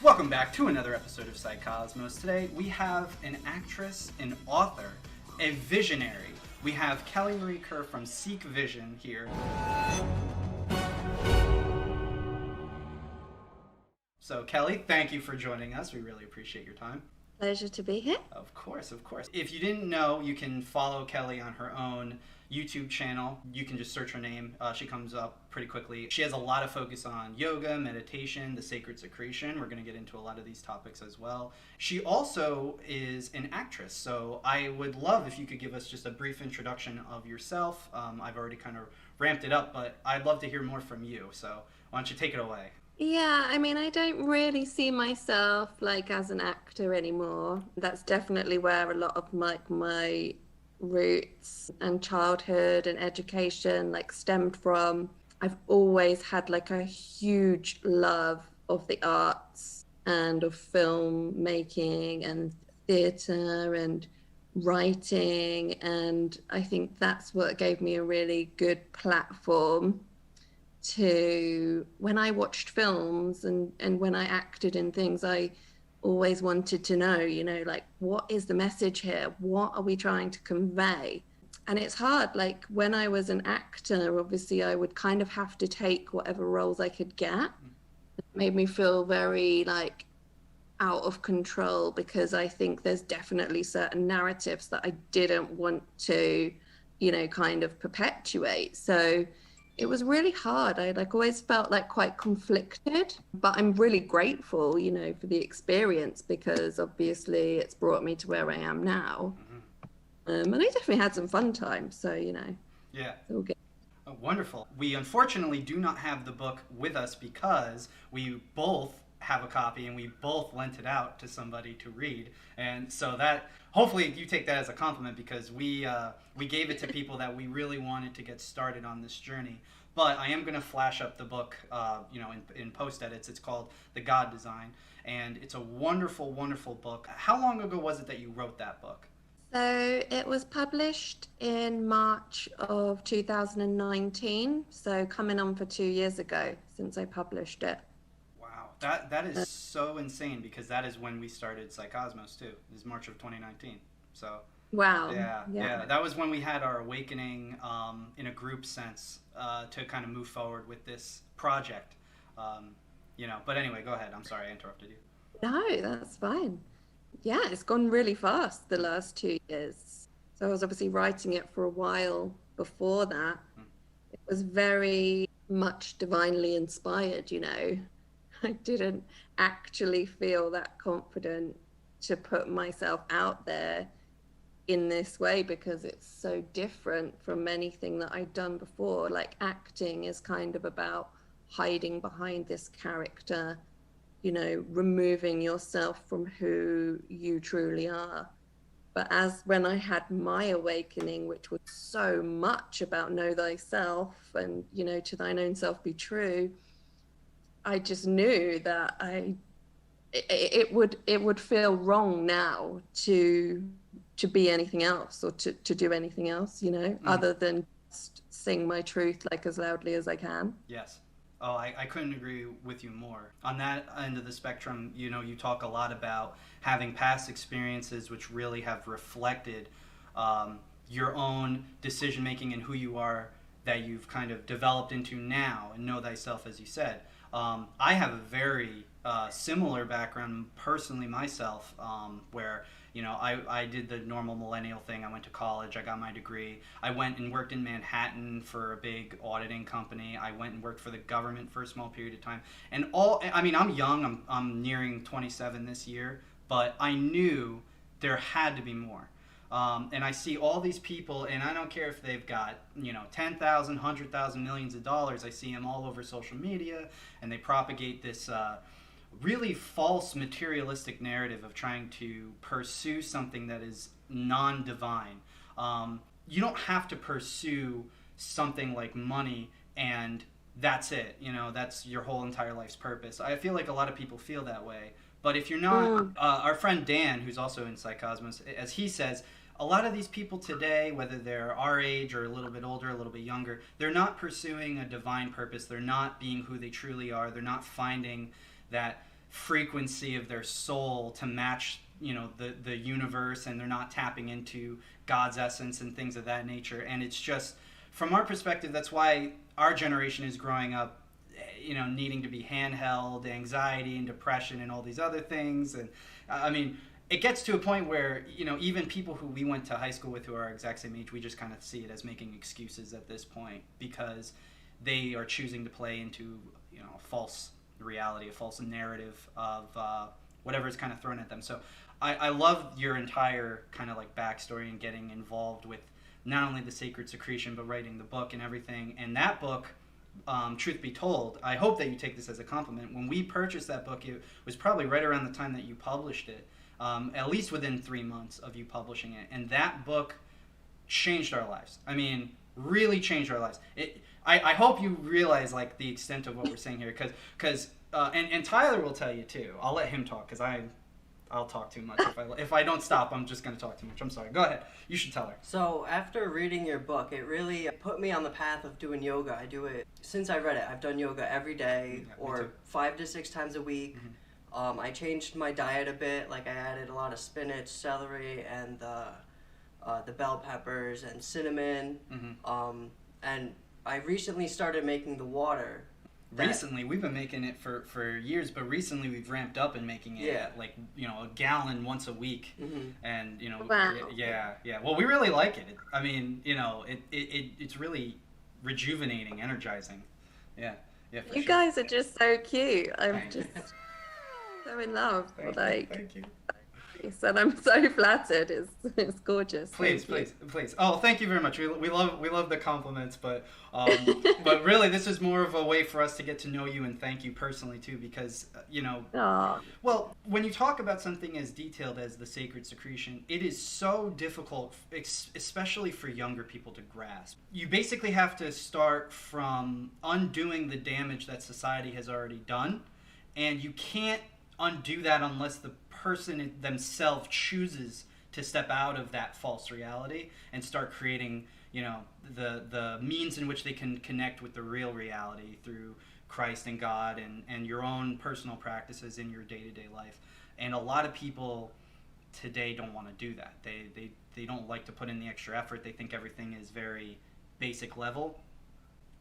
Welcome back to another episode of PSYCOSMOS. Today we have an actress, an author, a visionary. We have Kelly Marie Kerr from Seek Vision here. So Kelly, thank you for joining us. We really appreciate your time. Pleasure to be here. Of course, of course. If you didn't know, you can follow Kelly on her own YouTube channel. You can just search her name. She comes up pretty quickly. She has a lot of focus on yoga, meditation, the Sacred Secretion. We're going to get into a lot of these topics as well. She also is an actress, so I would love if you could give us just a brief introduction of yourself. I've already kind of ramped it up, but I'd love to hear more from you. So why don't you take it away? Yeah, I mean, I don't really see myself like as an actor anymore. That's definitely where a lot of my roots and childhood and education stemmed from. I've always had a huge love of the arts and of film making and theater and writing, and I think that's what gave me a really good platform to, when I watched films and when I acted in things, I always wanted to know, what is the message here? What are we trying to convey? And it's hard. When I was an actor, obviously I would kind of have to take whatever roles I could get. It made me feel very out of control, because I think there's definitely certain narratives that I didn't want to, kind of perpetuate. So it was really hard. I always felt quite conflicted, but I'm really grateful, for the experience, because obviously it's brought me to where I am now. And I definitely had some fun times. So, Yeah. It's all good. Oh, wonderful. We unfortunately do not have the book with us because we both have a copy and we both lent it out to somebody to read. And so that, hopefully you take that as a compliment, because we gave it to people that we really wanted to get started on this journey. But I am going to flash up the book, in post edits. It's called The Goddesign, and it's a wonderful, wonderful book. How long ago was it that you wrote that book? So it was published in March of 2019. So coming on for 2 years ago since I published it. Wow, that is so insane, because that is when we started PSYCOSMOS too. It is March of 2019. So wow. Yeah. That was when we had our awakening in a group sense to kind of move forward with this project. But anyway, go ahead. I'm sorry I interrupted you. No, that's fine. Yeah, it's gone really fast the last 2 years. So I was obviously writing it for a while before that. It was very much divinely inspired, I didn't actually feel that confident to put myself out there in this way, because it's so different from anything that I'd done before. Acting is kind of about hiding behind this character, removing yourself from who you truly are. But when I had my awakening, which was so much about know thyself and, to thine own self be true, I just knew that it would feel wrong now to be anything else, or to do anything else, other than just sing my truth as loudly as I can. Yes. Oh, I couldn't agree with you more. On that end of the spectrum, you talk a lot about having past experiences which really have reflected your own decision making and who you are, that you've kind of developed into now, and know thyself, as you said. I have a very similar background personally myself, where I did the normal millennial thing. I went to college, I got my degree. I went and worked in Manhattan for a big auditing company. I went and worked for the government for a small period of time. And I'm young, I'm nearing 27 this year, but I knew there had to be more. And I see all these people, and I don't care if they've got, 10,000, 100,000, millions of dollars. I see them all over social media, and they propagate this really false materialistic narrative of trying to pursue something that is non-divine. You don't have to pursue something like money and that's it, that's your whole entire life's purpose. I feel like a lot of people feel that way. But if you're not, our friend Dan, who's also in PSYCOSMOS, as he says, a lot of these people today, whether they're our age or a little bit older, a little bit younger, they're not pursuing a divine purpose. They're not being who they truly are. They're not finding that frequency of their soul to match, you know, the universe, and they're not tapping into God's essence and things of that nature. And it's just, from our perspective, that's why our generation is growing up, you know, needing to be handheld, anxiety and depression and all these other things. And I mean, it gets to a point where, you know, even people who we went to high school with who are our exact same age, we just kind of see it as making excuses at this point, because they are choosing to play into, you know, a false reality, a false narrative of whatever is kind of thrown at them. So I love your entire kind of like backstory and getting involved with not only the Sacred Secretion, but writing the book and everything. And that book, truth be told, I hope that you take this as a compliment. When we purchased that book, it was probably right around the time that you published it, at least within 3 months of you publishing it. And that book changed our lives. I mean, really changed our lives. I hope you realize like the extent of what we're saying here, because and Tyler will tell you too. I'll let him talk, because I'll talk too much. If I don't stop, I'm just going to talk too much. I'm sorry. Go ahead. You should tell her. So after reading your book, it really put me on the path of doing yoga. I do it since I read it. I've done yoga every day, or 5 to 6 times a week. Mm-hmm. I changed my diet a bit. Like I added a lot of spinach, celery, and the bell peppers and cinnamon. Mm-hmm. And I recently started making the water. Recently, we've been making it for years, but recently we've ramped up and making it at like, you know, a gallon once a week. Mm-hmm. And, you know, wow. yeah. Well, we really like it. I mean, you know, it's really rejuvenating, energizing. Yeah, you sure. guys are just so cute. I'm just so in love. Thank you. And I'm so flattered. It's gorgeous. Please. Oh, thank you very much. We love the compliments, but really this is more of a way for us to get to know you and thank you personally too, because you know, well, when you talk about something as detailed as the Sacred Secretion, it is so difficult, especially for younger people, to grasp. You basically have to start from undoing the damage that society has already done, and you can't undo that unless the person themselves chooses to step out of that false reality and start creating, you know, the means in which they can connect with the real reality through Christ and God and your own personal practices in your day-to-day life. And a lot of people today don't want to do that. They don't like to put in the extra effort. They think everything is very basic level.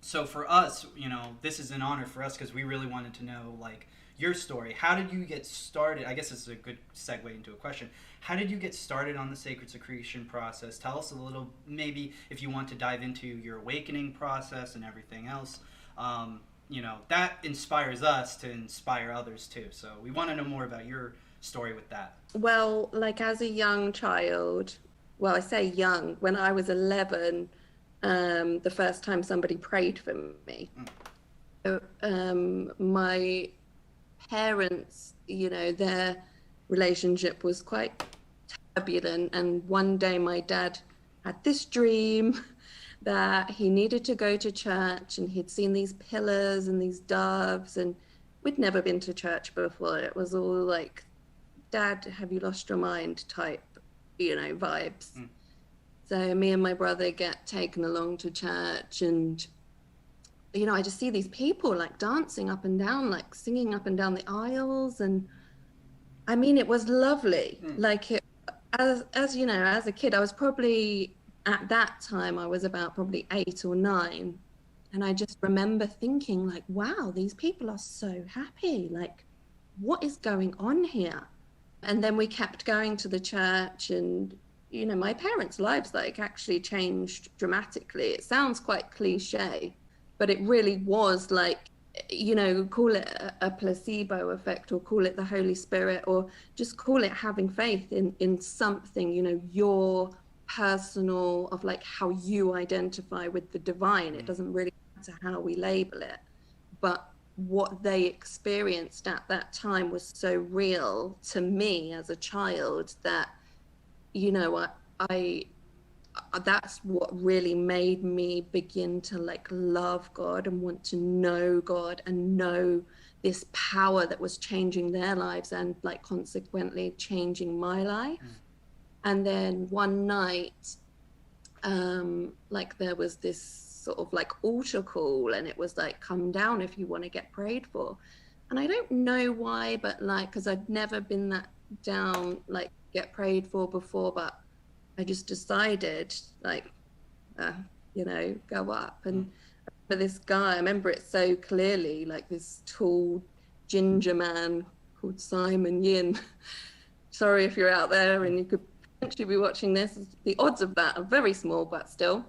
So for us, you know, this is an honor for us because we really wanted to know, like, your story. How did you get started? I guess this is a good segue into a question. How did you get started on the Sacred Secretion process? Tell us a little, maybe if you want to dive into your awakening process and everything else. You know, that inspires us to inspire others too. So we want to know more about your story with that. Well, like as a young child, well, I say young, when I was 11, the first time somebody prayed for me. My parents, you know, their relationship was quite turbulent, and one day my dad had this dream that he needed to go to church, and he'd seen these pillars and these doves, and we'd never been to church before. It was all like, Dad, have you lost your mind type, you know, vibes. So me and my brother get taken along to church, and you know, I just see these people like dancing up and down, like singing up and down the aisles. And I mean, it was lovely. Like it, as you know, as a kid, I was probably, at that time, I was about probably 8 or 9. And I just remember thinking like, wow, these people are so happy. Like, what is going on here? And then we kept going to the church, and, you know, my parents' lives like actually changed dramatically. It sounds quite cliche, but it really was like, you know, call it a placebo effect, or call it the Holy Spirit, or just call it having faith in something, you know, your personal, of like how you identify with the divine. It doesn't really matter how we label it, but what they experienced at that time was so real to me as a child that, you know, I that's what really made me begin to like love God and want to know God and know this power that was changing their lives and like consequently changing my life. And then one night, like there was this sort of like altar call, and it was like, come down if you want to get prayed for. And I don't know why, but like, because I'd never been that down, like get prayed for before, but I just decided like, you know, go up. And for this guy, I remember it so clearly, like this tall ginger man called Simon Yin. Sorry if you're out there and you could potentially be watching this. The odds of that are very small, but still.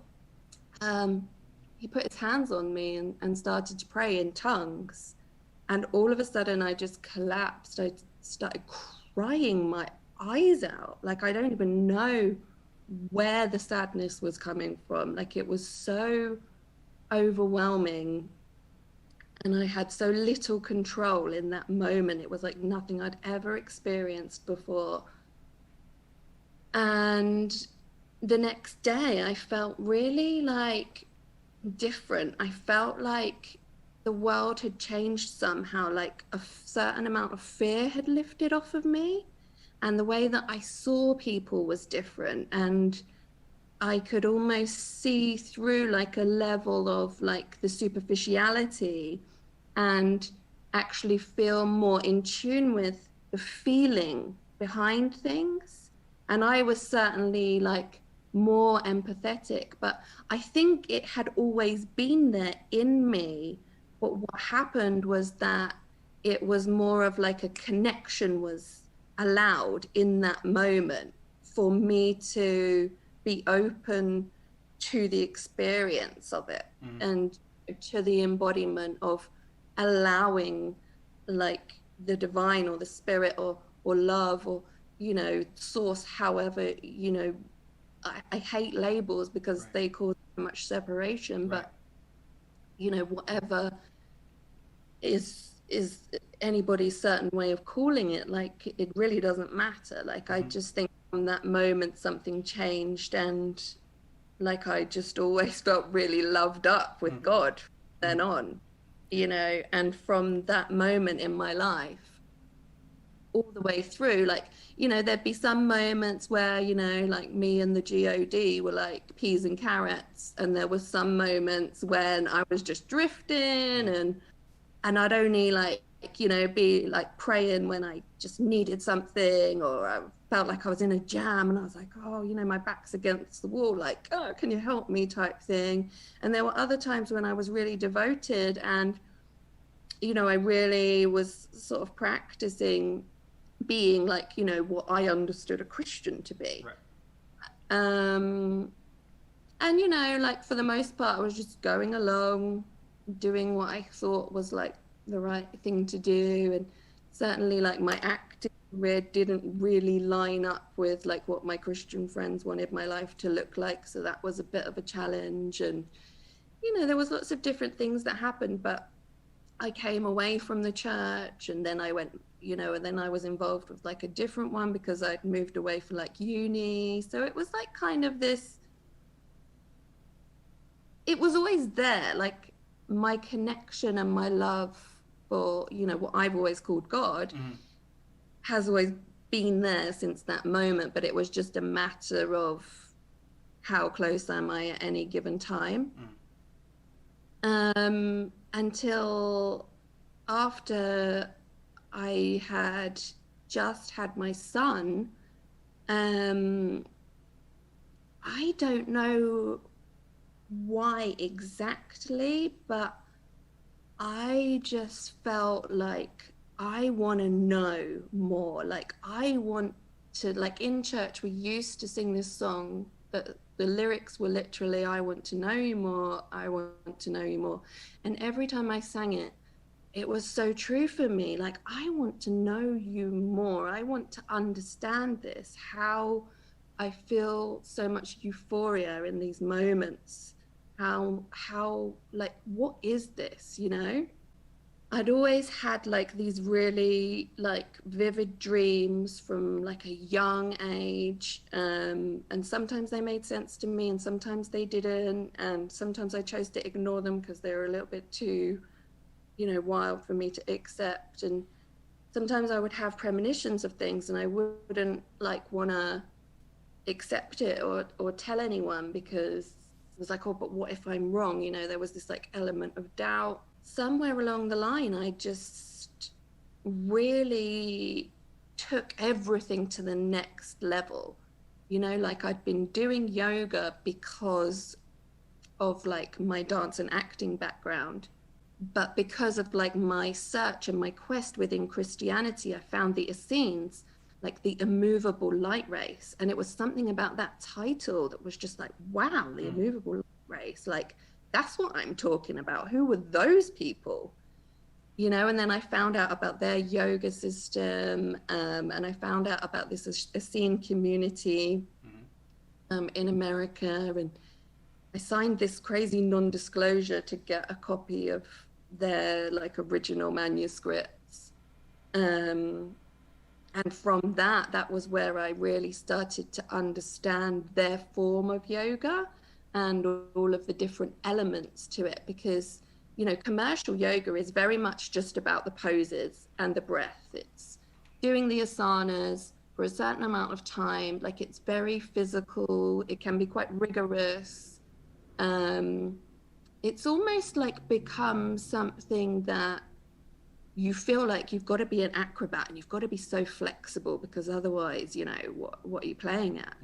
He put his hands on me and started to pray in tongues. And all of a sudden, I just collapsed. I started crying my eyes out. Like, I don't even know where the sadness was coming from. Like, it was so overwhelming. And I had so little control in that moment. It was like nothing I'd ever experienced before. And the next day, I felt really like different. I felt like the world had changed somehow, like a certain amount of fear had lifted off of me, and the way that I saw people was different, and I could almost see through like a level of like the superficiality and actually feel more in tune with the feeling behind things. And I was certainly like more empathetic, but I think it had always been there in me. But what happened was that it was more of like a connection was allowed in that moment for me to be open to the experience of it and to the embodiment of allowing like the divine or the spirit or love or, you know, source, however, you know, I hate labels because they cause so much separation, but you know, whatever is anybody's certain way of calling it, like it really doesn't matter. Like I just think from that moment something changed, and like I just always felt really loved up with God then on, you know. And from that moment in my life all the way through, like, you know, there'd be some moments where, you know, like me and the God were like peas and carrots, and there was some moments when I was just drifting and I'd only like, you know, be like praying when I just needed something, or I felt like I was in a jam and I was like, oh, you know, my back's against the wall, like, oh, can you help me type thing. And there were other times when I was really devoted and, you know, I really was sort of practicing being like, you know, what I understood a Christian to be. And, you know, like for the most part, I was just going along, doing what I thought was like the right thing to do. And certainly like my acting career didn't really line up with like what my Christian friends wanted my life to look like. So that was a bit of a challenge. And, you know, there was lots of different things that happened, but I came away from the church and then I went, you know, and then I was involved with like a different one because I'd moved away for like uni. So it was like kind of this, it was always there, like my connection and my love for, you know, what I've always called God has always been there since that moment, but it was just a matter of how close am I at any given time. Until after I had just had my son, I don't know why exactly, but I just felt like I want to know more. Like I want to, like in church, we used to sing this song that the lyrics were literally, I want to know you more, I want to know you more. And every time I sang it, it was so true for me. Like, I want to know you more. I want to understand this, how I feel so much euphoria in these moments. How, like, what is this, you know? I'd always had like these really like vivid dreams from like a young age, and sometimes they made sense to me and sometimes they didn't, and sometimes I chose to ignore them because they were a little bit too, you know, wild for me to accept. And sometimes I would have premonitions of things and I wouldn't like want to accept it or tell anyone because it was like, oh, but what if I'm wrong? You know, there was this like element of doubt. Somewhere along the line, I just really took everything to the next level. You know, like I'd been doing yoga because of like my dance and acting background, but because of like my search and my quest within Christianity, I found the Essenes, like the immovable light race. And it was something about that title that was just like, wow, the immovable light race. Like, that's what I'm talking about. Who were those people? You know, and then I found out about their yoga system, and I found out about this Essene community in America. And I signed this crazy non-disclosure to get a copy of their like original manuscripts. And from that was where I really started to understand their form of yoga and all of the different elements to it, because, you know, commercial yoga is very much just about the poses and the breath. It's doing the asanas for a certain amount of time. Like, it's very physical. It can be quite rigorous. It's almost like become something that you feel like you've got to be an acrobat and you've got to be so flexible, because otherwise, you know, what are you playing at?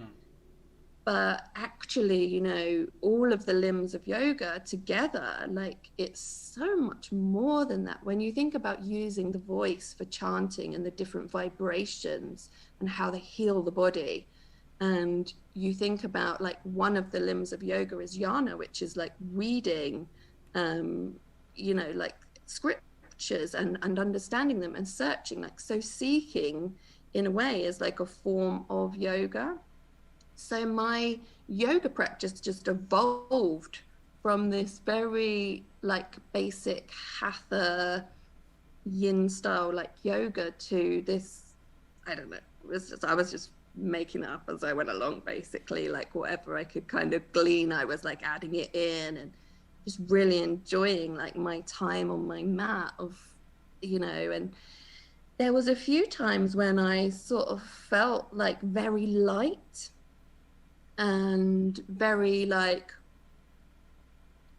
But actually, you know, all of the limbs of yoga together, like, it's so much more than that. When you think about using the voice for chanting and the different vibrations and how they heal the body, and you think about like one of the limbs of yoga is jnana, which is like reading, you know, like scriptures and understanding them and searching, like, so seeking in a way is like a form of yoga. So my yoga practice just evolved from this very like basic hatha yin style like yoga to this, I don't know, I was just making it up as I went along, basically, like whatever I could kind of glean, I was like adding it in and just really enjoying like my time on my mat of, you know. And there was a few times when I sort of felt like very light and very like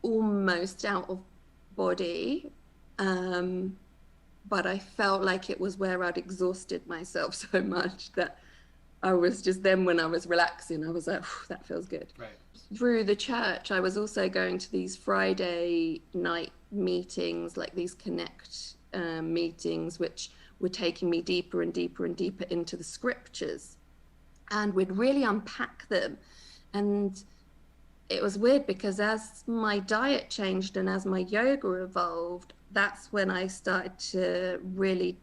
almost out of body, but I felt like it was where I'd exhausted myself so much that I was just, then when I was relaxing, I was like, that feels good. Right. Through the church, I was also going to these Friday night meetings, like these connect meetings, which were taking me deeper and deeper and deeper into the scriptures, and we'd really unpack them. And it was weird because as my diet changed and as my yoga evolved, that's when I started to really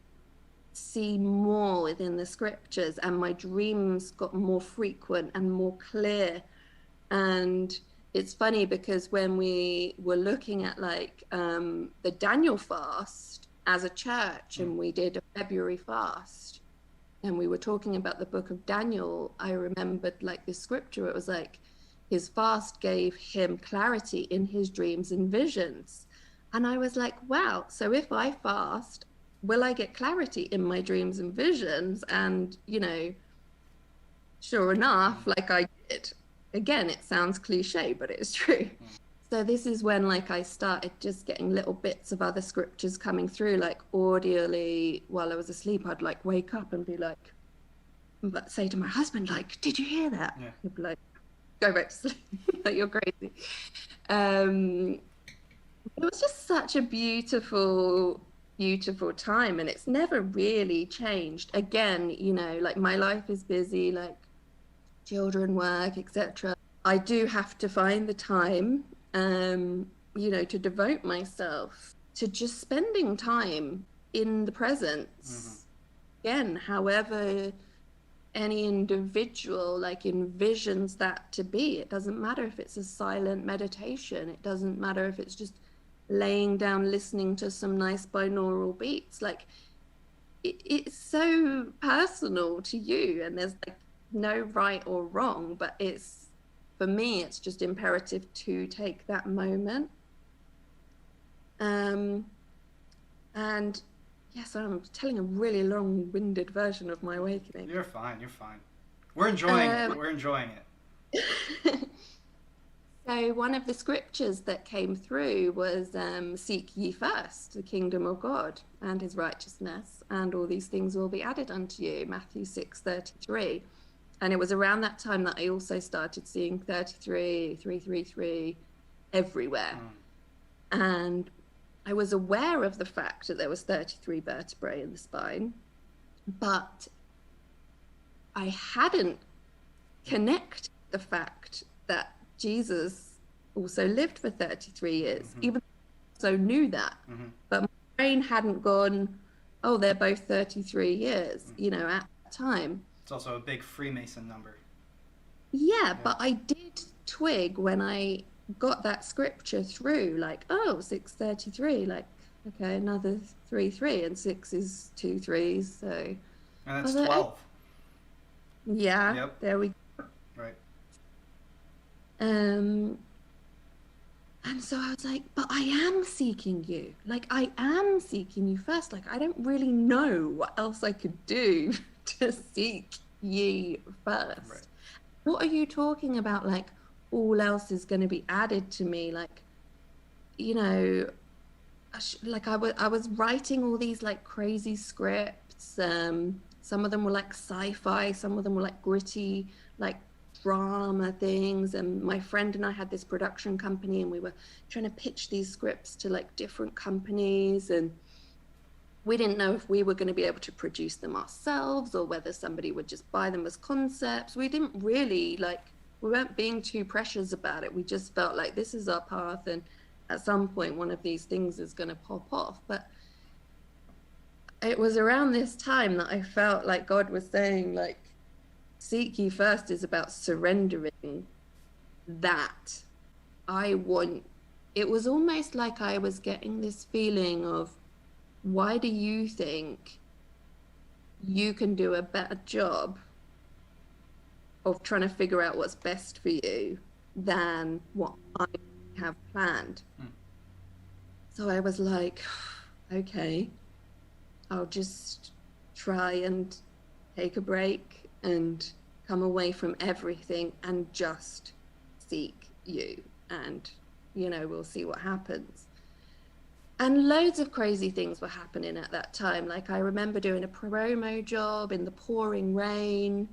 see more within the scriptures, and my dreams got more frequent and more clear. And it's funny because when we were looking at like the Daniel fast as a church, and we did a February fast, and we were talking about the book of Daniel, I remembered like this scripture. It was like his fast gave him clarity in his dreams and visions. And I was like, wow, so if I fast, will I get clarity in my dreams and visions? And, you know, sure enough, like I did. Again, it sounds cliche, but it's true. So this is when like I started just getting little bits of other scriptures coming through, like audially while I was asleep. I'd like wake up and be like, but say to my husband, like, did you hear that? Yeah. He'd be like, go back to sleep. Like, you're crazy. It was just such a beautiful time, and it's never really changed. Again, you know, like my life is busy, like children, work, etc. I do have to find the time, you know, to devote myself to just spending time in the presence. Again, however any individual like envisions that to be. It doesn't matter if it's a silent meditation. It doesn't matter if it's just laying down listening to some nice binaural beats. Like it's so personal to you, and there's like no right or wrong, but it's, for me, it's just imperative to take that moment. And yes, I'm telling a really long-winded version of my awakening. You're fine. We're enjoying it. We're enjoying it. So one of the scriptures that came through was seek ye first the kingdom of God and his righteousness, and all these things will be added unto you, Matthew 6:33. And it was around that time that I also started seeing 33, 333 everywhere. And I was aware of the fact that there was 33 vertebrae in the spine, but I hadn't connected the fact that Jesus also lived for 33 years, even though I also knew that. But my brain hadn't gone, oh, they're both 33 years, you know, at that time. It's also a big Freemason number. Yeah, but I did twig when I got that scripture through, like, oh, 633, like, okay, another 3 and 6 is 2 3s, so. And that's 12. Yeah, Yep. there we go. Right. And so I was like, but I am seeking you. Like, I am seeking you first. Like, I don't really know what else I could do to seek ye first. Right. What are you talking about? Like, all else is going to be added to me. Like, you know, I was writing all these like crazy scripts. Some of them were like sci-fi, some of them were like gritty, like drama things. And my friend and I had this production company, and we were trying to pitch these scripts to like different companies, and we didn't know if we were going to be able to produce them ourselves or whether somebody would just buy them as concepts. We didn't really we weren't being too precious about it. We just felt like this is our path, and at some point one of these things is going to pop off. But it was around this time that I felt like God was saying, like, seek ye first is about surrendering that. It was almost like I was getting this feeling of, why do you think you can do a better job of trying to figure out what's best for you than what I have planned? So I was like, okay, I'll just try and take a break and come away from everything and just seek you, and, you know, we'll see what happens. And loads of crazy things were happening at that time. Like, I remember doing a promo job in the pouring rain,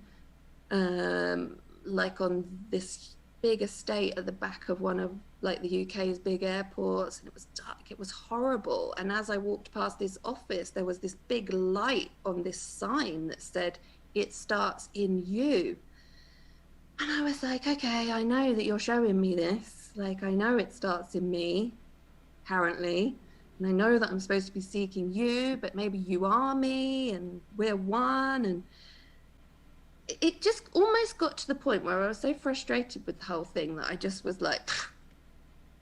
like on this big estate at the back of one of like the UK's big airports, and it was dark, it was horrible. And as I walked past this office, there was this big light on this sign that said, "It starts in you." And I was like, okay, I know that you're showing me this. Like, I know it starts in me, apparently. And I know that I'm supposed to be seeking you, but maybe you are me and we're one. And it just almost got to the point where I was so frustrated with the whole thing that I just was like,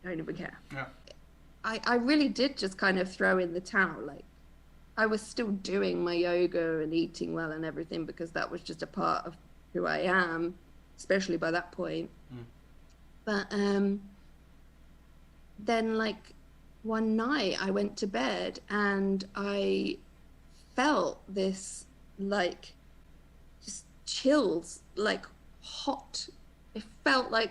I don't even care. Yeah. I really did just kind of throw in the towel. Like, I was still doing my yoga and eating well and everything, because that was just a part of who I am, especially by that point. But then, like, one night I went to bed and I felt this, like, just chills, like hot. It felt like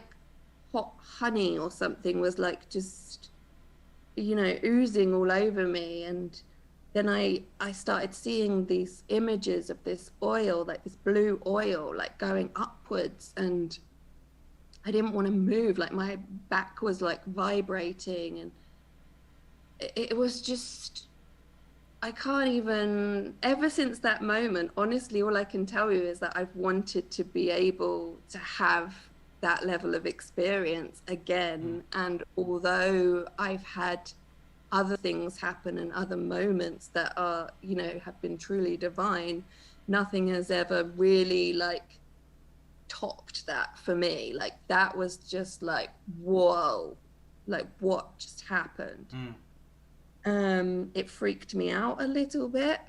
hot honey or something was like just, you know, oozing all over me. And then I started seeing these images of this oil, like this blue oil, like going upwards, and I didn't want to move. Like, my back was like vibrating, and it was just, I can't even, ever since that moment, honestly, all I can tell you is that I've wanted to be able to have that level of experience again. And although I've had other things happen and other moments that are, you know, have been truly divine, nothing has ever really like topped that for me. Like, that was just like, whoa, like, what just happened? It freaked me out a little bit,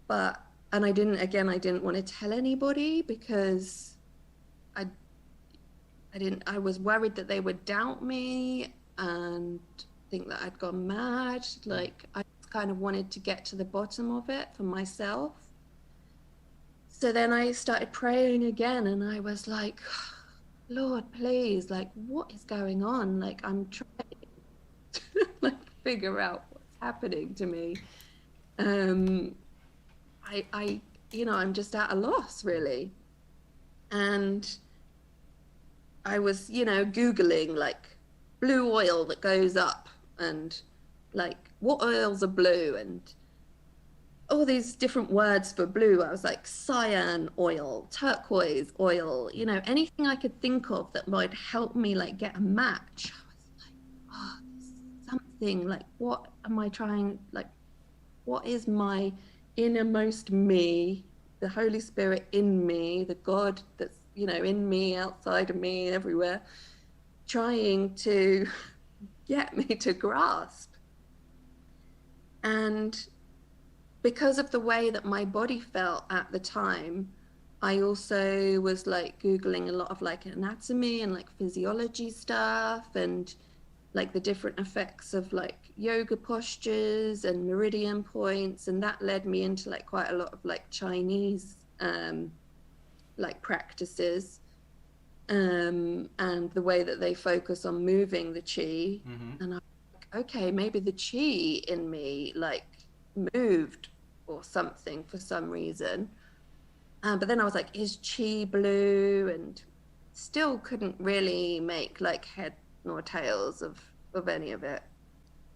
but I didn't want to tell anybody, because I was worried that they would doubt me and think that I'd gone mad. Like, I kind of wanted to get to the bottom of it for myself. So then I started praying again, and I was like, Lord, please, like, what is going on? Like, I'm trying to like figure out what's happening to me. I, I'm just at a loss, really. And I was, Googling like blue oil that goes up, and like what oils are blue, and all these different words for blue. I was like cyan oil, turquoise oil, anything I could think of that might help me like get a match. I was like, oh, there's something, like, what am I trying, like, what is my innermost me, the Holy Spirit in me, the God that's, in me, outside of me, everywhere, trying to get me to grasp. And because of the way that my body felt at the time, I also was like Googling a lot of like anatomy and like physiology stuff, and like the different effects of like yoga postures and meridian points. And that led me into like quite a lot of like Chinese like practices, and the way that they focus on moving the chi. And I'm like, okay, maybe the chi in me like moved or something for some reason. But then I was like, is chi blue? And still couldn't really make like head nor tails of any of it.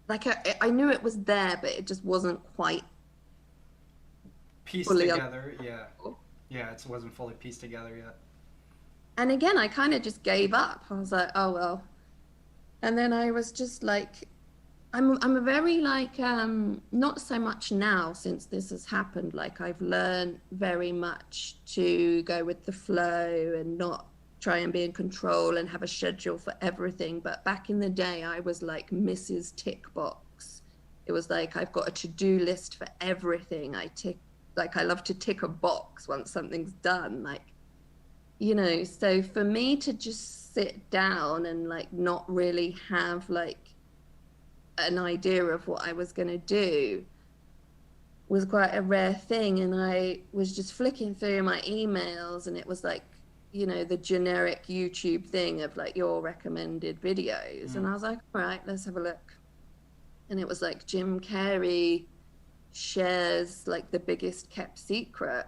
Like I knew it was there, but it just wasn't quite pieced together. Yeah, it wasn't fully pieced together yet. And again, I kind of just gave up. I was like, oh well. And then I was just like, I'm a very like, not so much now since this has happened. Like I've learned very much to go with the flow and not try and be in control and have a schedule for everything. But back in the day, I was like Mrs. Tick Box. It was like, I've got a to-do list for everything. I love to tick a box once something's done, like, so for me to just sit down and like not really have like an idea of what I was going to do was quite a rare thing. And I was just flicking through my emails, and it was like, the generic YouTube thing of like your recommended videos. And I was like, all right, let's have a look. And it was like Jim Carrey shares like the biggest kept secret.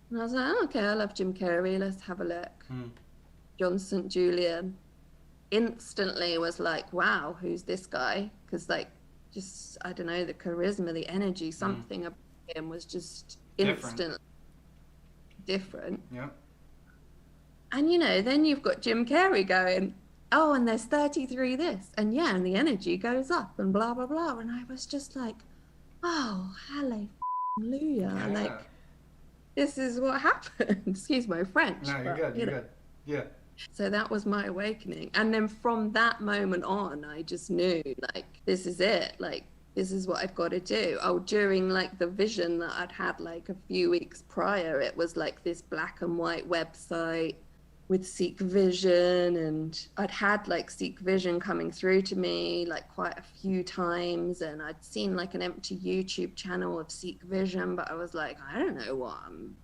And I was like, oh, okay, I love Jim Carrey, let's have a look. John St. Julian. Instantly was like, wow, who's this guy? Because like, just, I don't know, the charisma, the energy, something about him was just instantly different. Yeah. And then you've got Jim Carrey going, oh, and there's 33 this, and yeah, and the energy goes up and blah blah blah. And I was just like, oh, hallelujah. Yeah. Like, this is what happened. Excuse my French. No, you're good. You're good. Yeah. So that was my awakening. And then from that moment on, I just knew, like, this is it. Like, this is what I've got to do. Oh, during like the vision that I'd had like a few weeks prior, it was like this black and white website with Seek Vision, and I'd had like Seek Vision coming through to me like quite a few times, and I'd seen like an empty YouTube channel of Seek Vision, but I was like, I don't know what I'm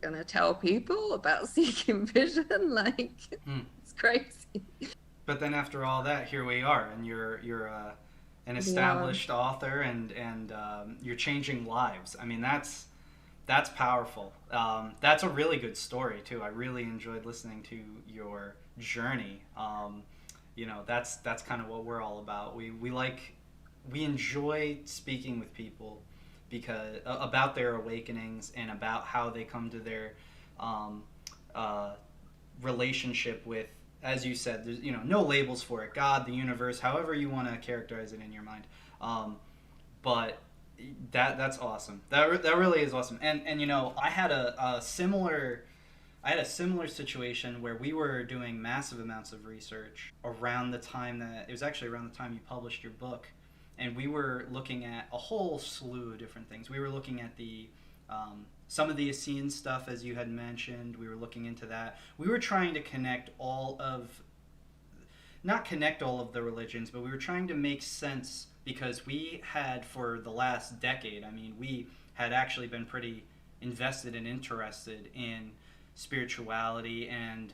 gonna tell people about seeking vision. Like, it's crazy. But then after all that, here we are, and you're an established author, and you're changing lives. I mean, that's powerful. That's a really good story too. I really enjoyed listening to your journey. That's kind of what we're all about. We enjoy speaking with people because about their awakenings and about how they come to their relationship with, as you said, there's no labels for it. God, the universe, however you want to characterize it in your mind. But that's awesome. That really is awesome. And I had a similar situation where we were doing massive amounts of research around the time you published your book, and we were looking at a whole slew of different things. We were looking at the some of the Essenes stuff, as you had mentioned. We were looking into that. We were trying to not connect all of the religions, but we were trying to make sense, because we had, for the last decade, we had actually been pretty invested and interested in spirituality. And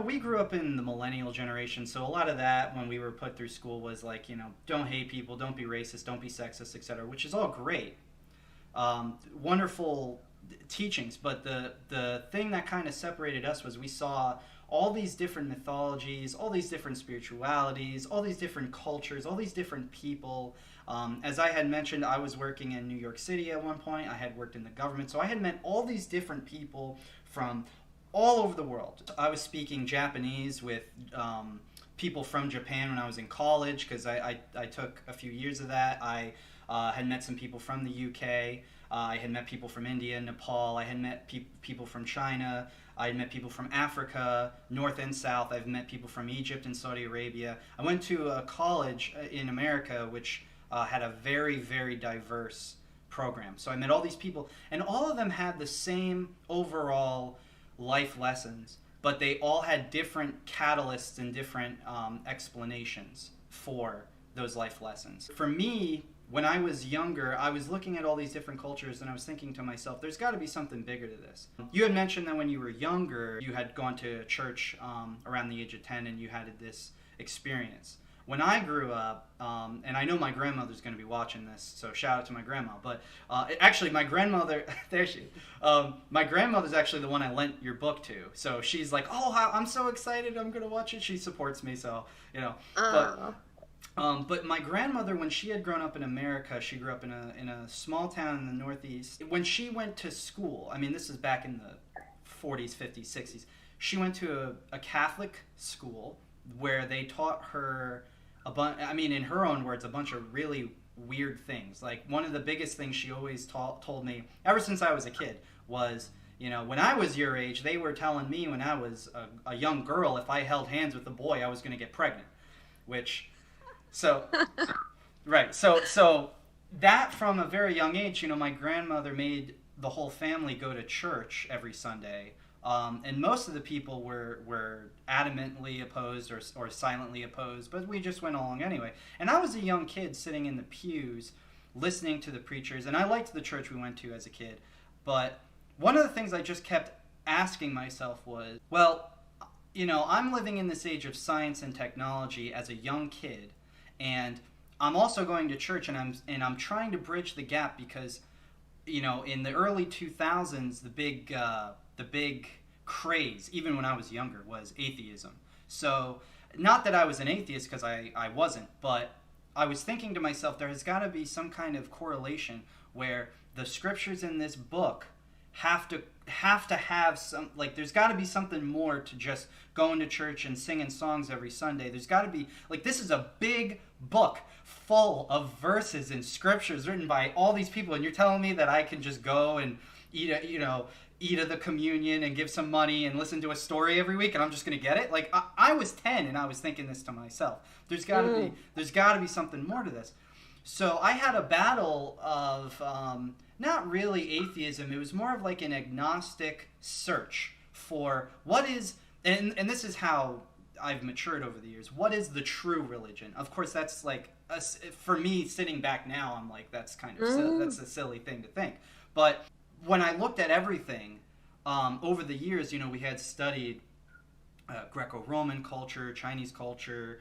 we grew up in the millennial generation, so a lot of that when we were put through school was like, don't hate people, don't be racist, don't be sexist, etc., which is all great. Wonderful teachings, but the thing that kind of separated us was we saw all these different mythologies, all these different spiritualities, all these different cultures, all these different people. As I had mentioned, I was working in New York City at one point. I had worked in the government, so I had met all these different people from all over the world. I was speaking Japanese with people from Japan when I was in college, because I took a few years of that. I had met some people from the UK. I had met people from India, Nepal. I had met people from China. I had met people from Africa, North and South. I've met people from Egypt and Saudi Arabia. I went to a college in America which had a very, very diverse program. So I met all these people, and all of them had the same overall life lessons, but they all had different catalysts and different explanations for those life lessons. For me, when I was younger, I was looking at all these different cultures and I was thinking to myself, there's got to be something bigger to this. You had mentioned that when you were younger, you had gone to church around the age of 10 and you had this experience. When I grew up, and I know my grandmother's going to be watching this, so shout out to my grandma, but actually my grandmother, there she is, my grandmother's actually the one I lent your book to, so she's like, oh, I'm so excited, I'm going to watch it. She supports me, so, But my grandmother, when she had grown up in America, she grew up in a small town in the Northeast. When she went to school, I mean, this is back in the 40s, 50s, 60s, she went to a Catholic school where they taught her in her own words, a bunch of really weird things. Like, one of the biggest things she always told me, ever since I was a kid, was, when I was your age, they were telling me when I was a young girl, if I held hands with a boy, I was going to get pregnant. Right. So that from a very young age, my grandmother made the whole family go to church every Sunday. And most of the people were adamantly opposed or silently opposed, but we just went along anyway. And I was a young kid sitting in the pews listening to the preachers, and I liked the church we went to as a kid. But one of the things I just kept asking myself was, well, I'm living in this age of science and technology as a young kid, and I'm also going to church, and I'm trying to bridge the gap because, in the early 2000s, the big craze, even when I was younger, was atheism. So, not that I was an atheist, because I wasn't, but I was thinking to myself, there has got to be some kind of correlation where the scriptures in this book have to have some, like, there's got to be something more to just going to church and singing songs every Sunday. There's got to be, like, this is a big book full of verses and scriptures written by all these people, and you're telling me that I can just go and eat of the communion and give some money and listen to a story every week and I'm just going to get it? Like, I was 10 and I was thinking this to myself. There's got to be something more to this. So I had a battle of not really atheism. It was more of like an agnostic search for what is, and this is how I've matured over the years. What is the true religion? Of course, that's like, for me, sitting back now, I'm like, that's kind of that's a silly thing to think. But when I looked at everything over the years, we had studied Greco-Roman culture, Chinese culture,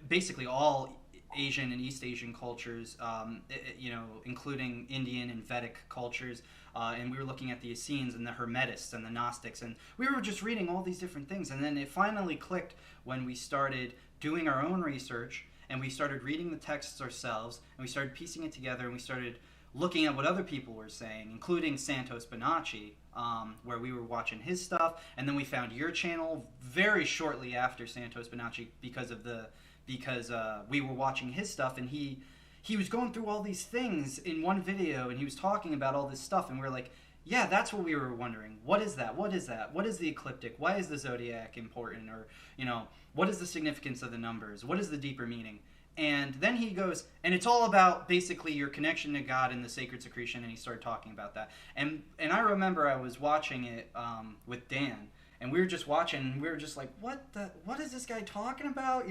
basically all Asian and East Asian cultures, including Indian and Vedic cultures. And we were looking at the Essenes and the Hermetists and the Gnostics, and we were just reading all these different things. And then it finally clicked when we started doing our own research, and we started reading the texts ourselves, and we started piecing it together, and we started looking at what other people were saying, including Santos Bonacci, where we were watching his stuff, and then we found your channel very shortly after Santos Bonacci because we were watching his stuff, and he was going through all these things in one video, and he was talking about all this stuff, and we were like, yeah, that's what we were wondering. What is that? What is that? What is the ecliptic? Why is the zodiac important? Or, what is the significance of the numbers? What is the deeper meaning? And then he goes, and it's all about basically your connection to God and the Sacred Secretion, and he started talking about that. And I remember I was watching it with Dan, and we were just watching, and we were just like, what is this guy talking about?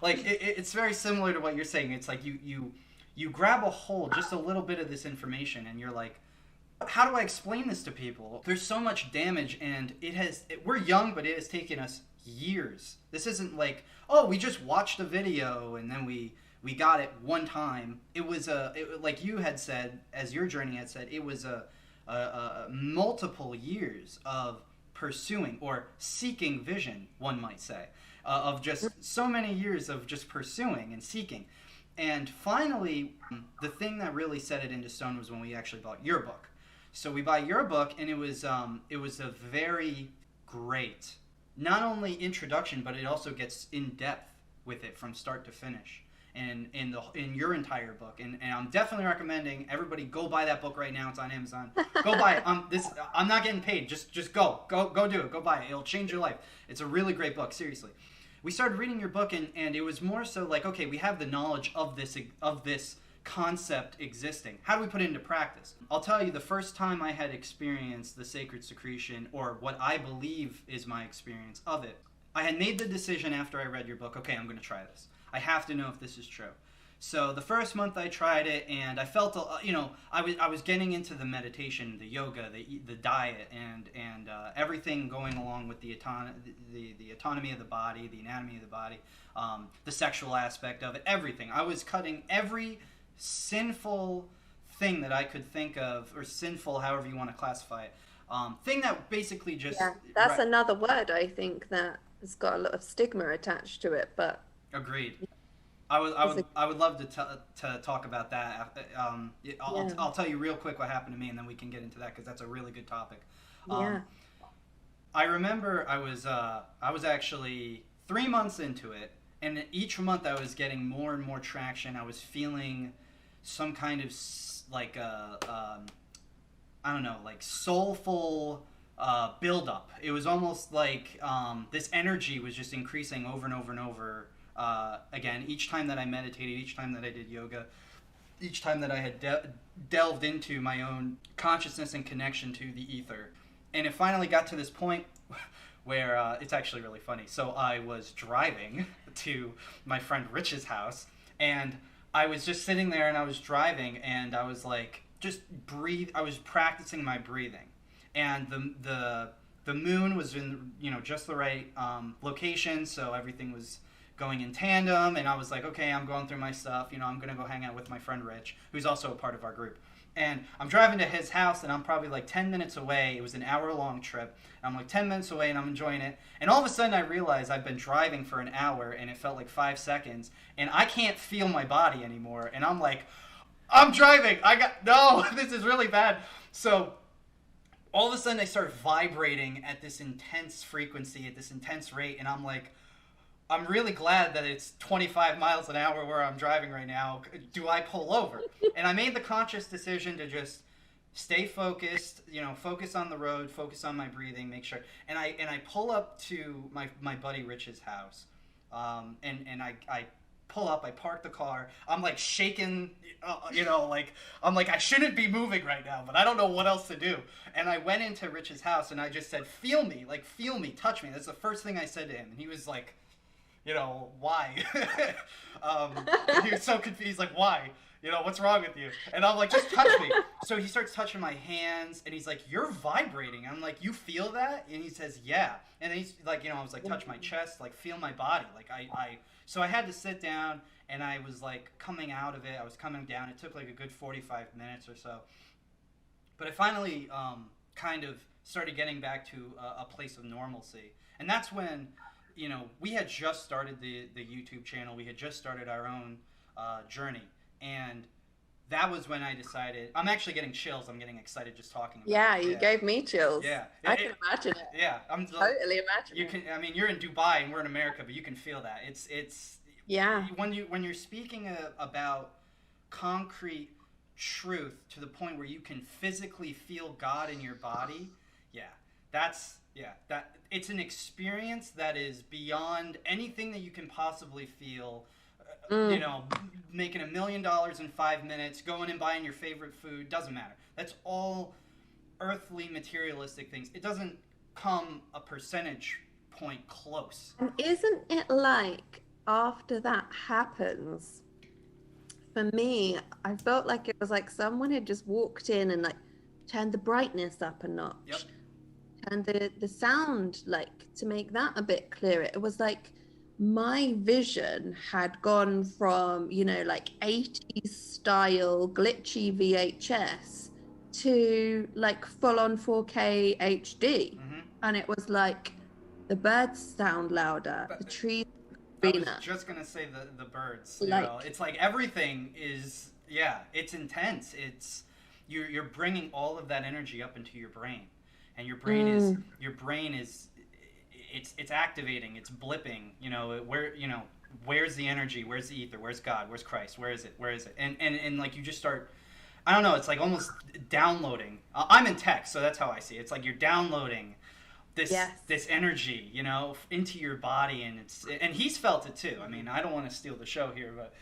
It's very similar to what you're saying. It's like you grab a hold, just a little bit of this information, and you're like, how do I explain this to people? There's so much damage, and we're young, but it has taken us years. This isn't like, oh, we just watched a video and then we got it one time. It was like you had said, as your journey had said, it was a multiple years of pursuing or seeking vision, one might say, of just so many years of just pursuing and seeking. And finally, the thing that really set it into stone was when we actually bought your book. So we buy your book, and it was a very great, not only introduction, but it also gets in depth with it from start to finish, and in your entire book. And I'm definitely recommending everybody go buy that book right now. It's on Amazon. Go buy it. I'm not getting paid. Just go do it. Go buy it. It'll change your life. It's a really great book. Seriously. We started reading your book, and it was more so like, okay, we have the knowledge of this concept existing. How do we put it into practice? I'll tell you, the first time I had experienced the Sacred Secretion, or what I believe is my experience of it, I had made the decision after I read your book, okay, I'm going to try this. I have to know if this is true. So the first month I tried it, and I felt, I was getting into the meditation, the yoga, the diet, and everything going along with the autonomy of the body, the anatomy of the body, the sexual aspect of it, everything. I was cutting every sinful thing that I could think of, or sinful, however you want to classify it, thing that basically just... Yeah, that's another word, I think, that has got a lot of stigma attached to it, but... Agreed. I would love to talk about that. I'll tell you real quick what happened to me, and then we can get into that, because that's a really good topic. I remember I was actually 3 months into it, and each month I was getting more and more traction. I was feeling some kind of like I don't know, like soulful buildup. It was almost like this energy was just increasing over and over and over. Again, each time that I meditated, each time that I did yoga, each time that I had delved into my own consciousness and connection to the ether. And it finally got to this point where it's actually really funny. So I was driving to my friend Rich's house, and I was just sitting there, and I was driving, and I was like, just breathe. I was practicing my breathing, and the moon was in just the right location, so everything was going in tandem, and I was like, okay, I'm going through my stuff, I'm gonna go hang out with my friend Rich, who's also a part of our group. And I'm driving to his house, and I'm probably like 10 minutes away. It was an hour-long trip. I'm like 10 minutes away, and I'm enjoying it. And all of a sudden, I realize I've been driving for an hour, and it felt like 5 seconds, and I can't feel my body anymore. And I'm like, I'm driving. No, this is really bad. So all of a sudden, I start vibrating at this intense frequency, at this intense rate, and I'm like, I'm really glad that it's 25 miles an hour where I'm driving right now. Do I pull over? And I made the conscious decision to just stay focused, focus on the road, focus on my breathing, make sure. And I pull up to my buddy Rich's house, and I pull up, I park the car. I'm like shaking, I'm like, I shouldn't be moving right now, but I don't know what else to do. And I went into Rich's house, and I just said, feel me, touch me. That's the first thing I said to him. And he was like, why? He was so confused, like, why? What's wrong with you? And I'm like, just touch me. So he starts touching my hands, and he's like, you're vibrating. I'm like, you feel that? And he says, yeah. And then he's like, I was like, touch my chest, like, feel my body. Like, so I had to sit down, and I was like coming out of it. I was coming down. It took like a good 45 minutes or so. But I finally kind of started getting back to a place of normalcy. And that's when, we had just started the YouTube channel. We had just started our own journey. And that was when I decided, I'm actually getting chills. I'm getting excited just talking about it. Yeah, you gave me chills. Yeah. I can imagine it. Yeah. I'm totally imagine you it. can, you're in Dubai and we're in America, but you can feel that. It's yeah. When you're speaking about concrete truth to the point where you can physically feel God in your body, that it's an experience that is beyond anything that you can possibly feel. Making $1 million in 5 minutes, going and buying your favorite food, doesn't matter. That's all earthly, materialistic things. It doesn't come a percentage point close. And isn't it like after that happens, for me, I felt like it was like someone had just walked in and like turn the brightness up a notch, Yep. turn the sound, like, to make that a bit clearer. It was like my vision had gone from, you know, like 80s style glitchy VHS to like full on 4K HD. And it was like the birds sound louder, the trees I was greener. just gonna say the birds. Like- You know, it's like everything is, yeah, it's intense. It's you're bringing all of that energy up into your brain, and your brain is it's activating, it's blipping. You know, where's the energy? Where's the ether? Where's God? Where's Christ? Where is it? Where is it? And like you just start. I don't know. It's like almost downloading. I'm in tech, so that's how I see it. It's like you're downloading this energy, you know, into your body, and he's felt it too. I mean, I don't want to steal the show here, but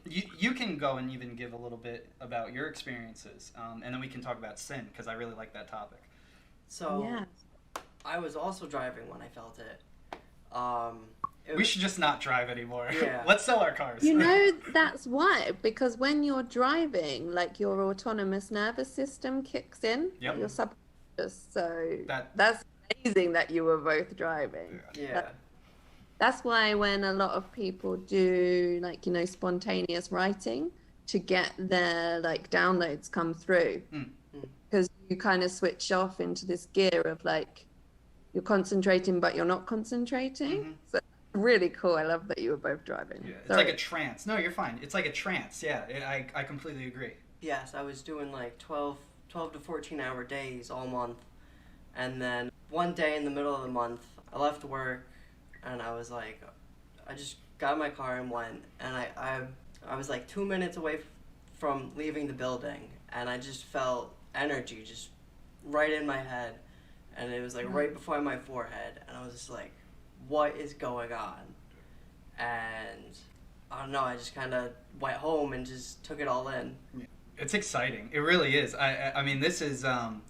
you can go and even give a little bit about your experiences, and then we can talk about sin, because I really like that topic. So Yeah. I was also driving when I felt it. We should just not drive anymore. Yeah. Let's sell our cars. You know, that's why, because when you're driving, like, your autonomous nervous system kicks in, Yep. your subconscious. So That- that's amazing that you were both driving. Yeah. That's why when a lot of people do, like, you know, spontaneous writing to get their, like, downloads come through, because you kind of switch off into this gear of, like, you're concentrating but you're not concentrating. So really cool. I love that you were both driving. Yeah, it's Sorry. like a trance. No, you're fine. It's like a trance. Yeah, I completely agree. Yes, I was doing like 12 to 14-hour days all month. And then one day in the middle of the month, I left work and I was like, I just got in my car and went. And I was like 2 minutes away from leaving the building. And I just felt energy just right in my head. And it was like right before my forehead. And I was just like, what is going on? And I don't know, I just kind of went home and just took it all in. It's exciting. It really is. I mean, this is,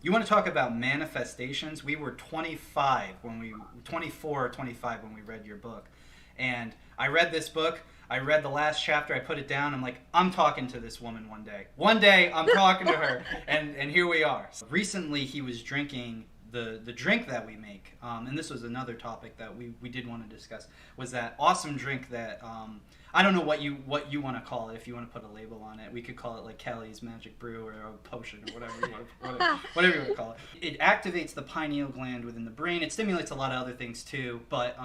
you want to talk about manifestations? We were 24 or 25 when we read your book. And I read this book. I read the last chapter. I put it down. I'm like, I'm talking to this woman one day. One day, I'm talking to her. And here we are. So recently, he was drinking the drink that we make. And this was another topic that we did want to discuss, was that awesome drink that... I don't know what you want to call it. If you want to put a label on it, we could call it like Kelly's Magic Brew or a potion or whatever you want to call it. It activates the pineal gland within the brain. It stimulates a lot of other things too, but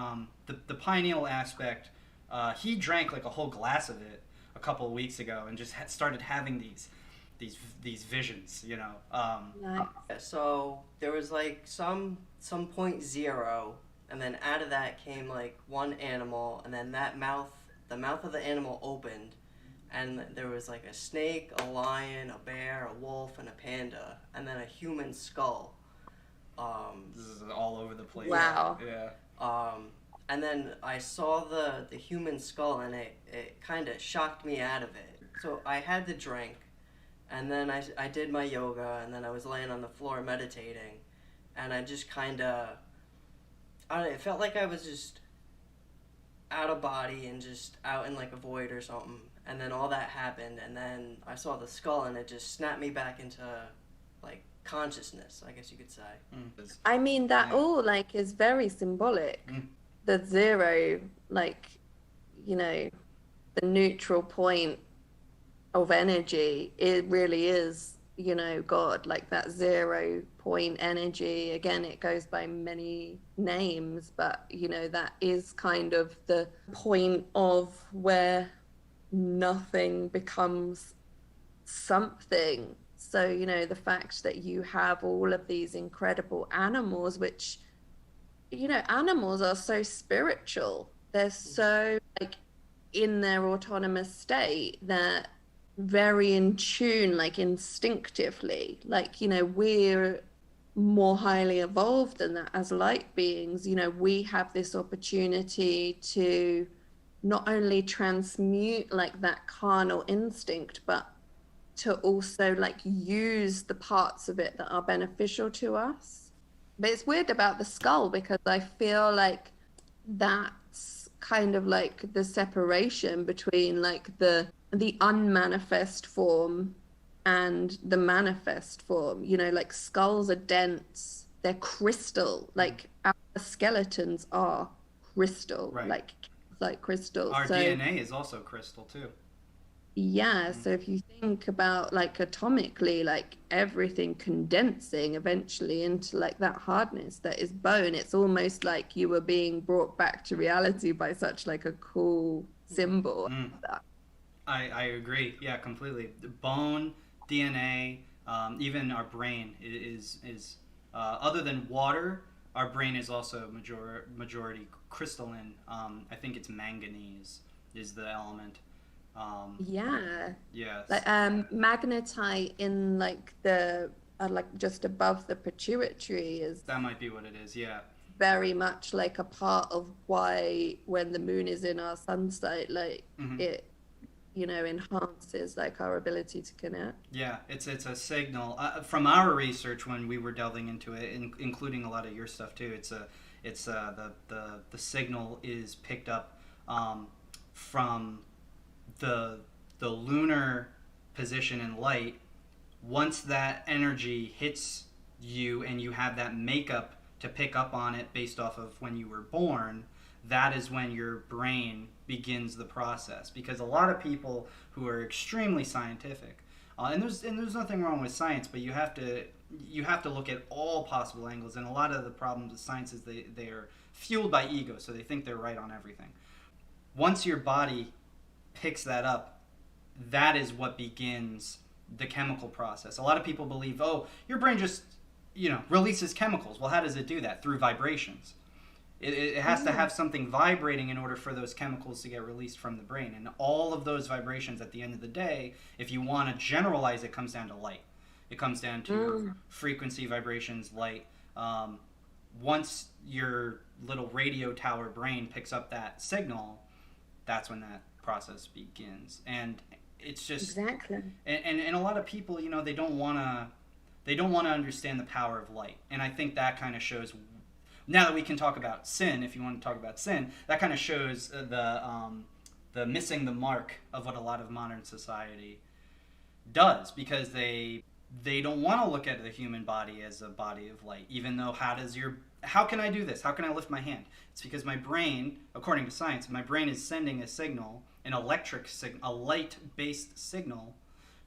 the pineal aspect. He drank like a whole glass of it a couple of weeks ago and just started having these visions. You know. Nice. So there was like some 0.0, and then out of that came like one animal, and then the mouth of the animal opened, and there was like a snake, a lion, a bear, a wolf, and a panda, and then a human skull. This is all over the place. Wow. Yeah. And then I saw the human skull, and it kind of shocked me out of it. So I had the drink, and then I did my yoga, and then I was laying on the floor meditating, and I just kind of, I don't know, it felt like I was just out of body and just out in like a void or something. And then all that happened, and then I saw the skull, and it just snapped me back into like consciousness, I guess you could say. I mean, that all like is very symbolic. The zero, like, you know, the neutral point of energy, it really is, you know, God, like that 0 point energy. Again, it goes by many names, but, you know, that is kind of the point of where nothing becomes something. So, you know, the fact that you have all of these incredible animals, which, you know, animals are so spiritual. They're so like in their autonomous state. They're very in tune, like instinctively. Like, you know, we're more highly evolved than that as light beings. You know, we have this opportunity to not only transmute like that carnal instinct, but to also like use the parts of it that are beneficial to us. But it's weird about the skull, because I feel like that's kind of like the separation between like the unmanifest form and the manifest form. You know, like skulls are dense, they're crystal, like our skeletons are crystal, Right. like crystal. Our So DNA is also crystal too. yeah, so if you think about like atomically, like everything condensing eventually into like that hardness that is bone, it's almost like you were being brought back to reality by such like a cool symbol. Mm. I agree. Yeah, completely. The bone, DNA, even our brain is other than water, our brain is also majority crystalline. I think it's manganese is the element. Yeah, Yes. like magnetite in like the like just above the pituitary is That might be what it is. Yeah. very much like a part of why when the moon is in our sun site, like it, you know, enhances like our ability to connect. Yeah, it's a signal from our research when we were delving into it, including a lot of your stuff too. The signal is picked up from the lunar position in light. Once that energy hits you and you have that makeup to pick up on it based off of when you were born, that is when your brain begins the process. Because a lot of people who are extremely scientific, and there's nothing wrong with science, but you have to look at all possible angles. And a lot of the problems with science is they are fueled by ego, so they think they're right on everything. Once your body picks that up, that is what begins the chemical process. A lot of people believe, oh, your brain just releases chemicals. Well, how does it do that? Through vibrations. It has to have something vibrating in order for those chemicals to get released from the brain. And all of those vibrations at the end of the day, if you want to generalize, it comes down to light. It comes down to frequency, vibrations, light. Once your little radio tower brain picks up that signal, that's when that process begins. And it's just Exactly. And a lot of people, they don't want to understand the power of light. And I think that kind of shows, now that we can talk about sin, if you want to talk about sin, that kind of shows the missing the mark of what a lot of modern society does, because they don't want to look at the human body as a body of light. Even though, how can I do this? How can I lift my hand? It's because my brain, according to science, my brain is sending a signal, an electric signal, a light-based signal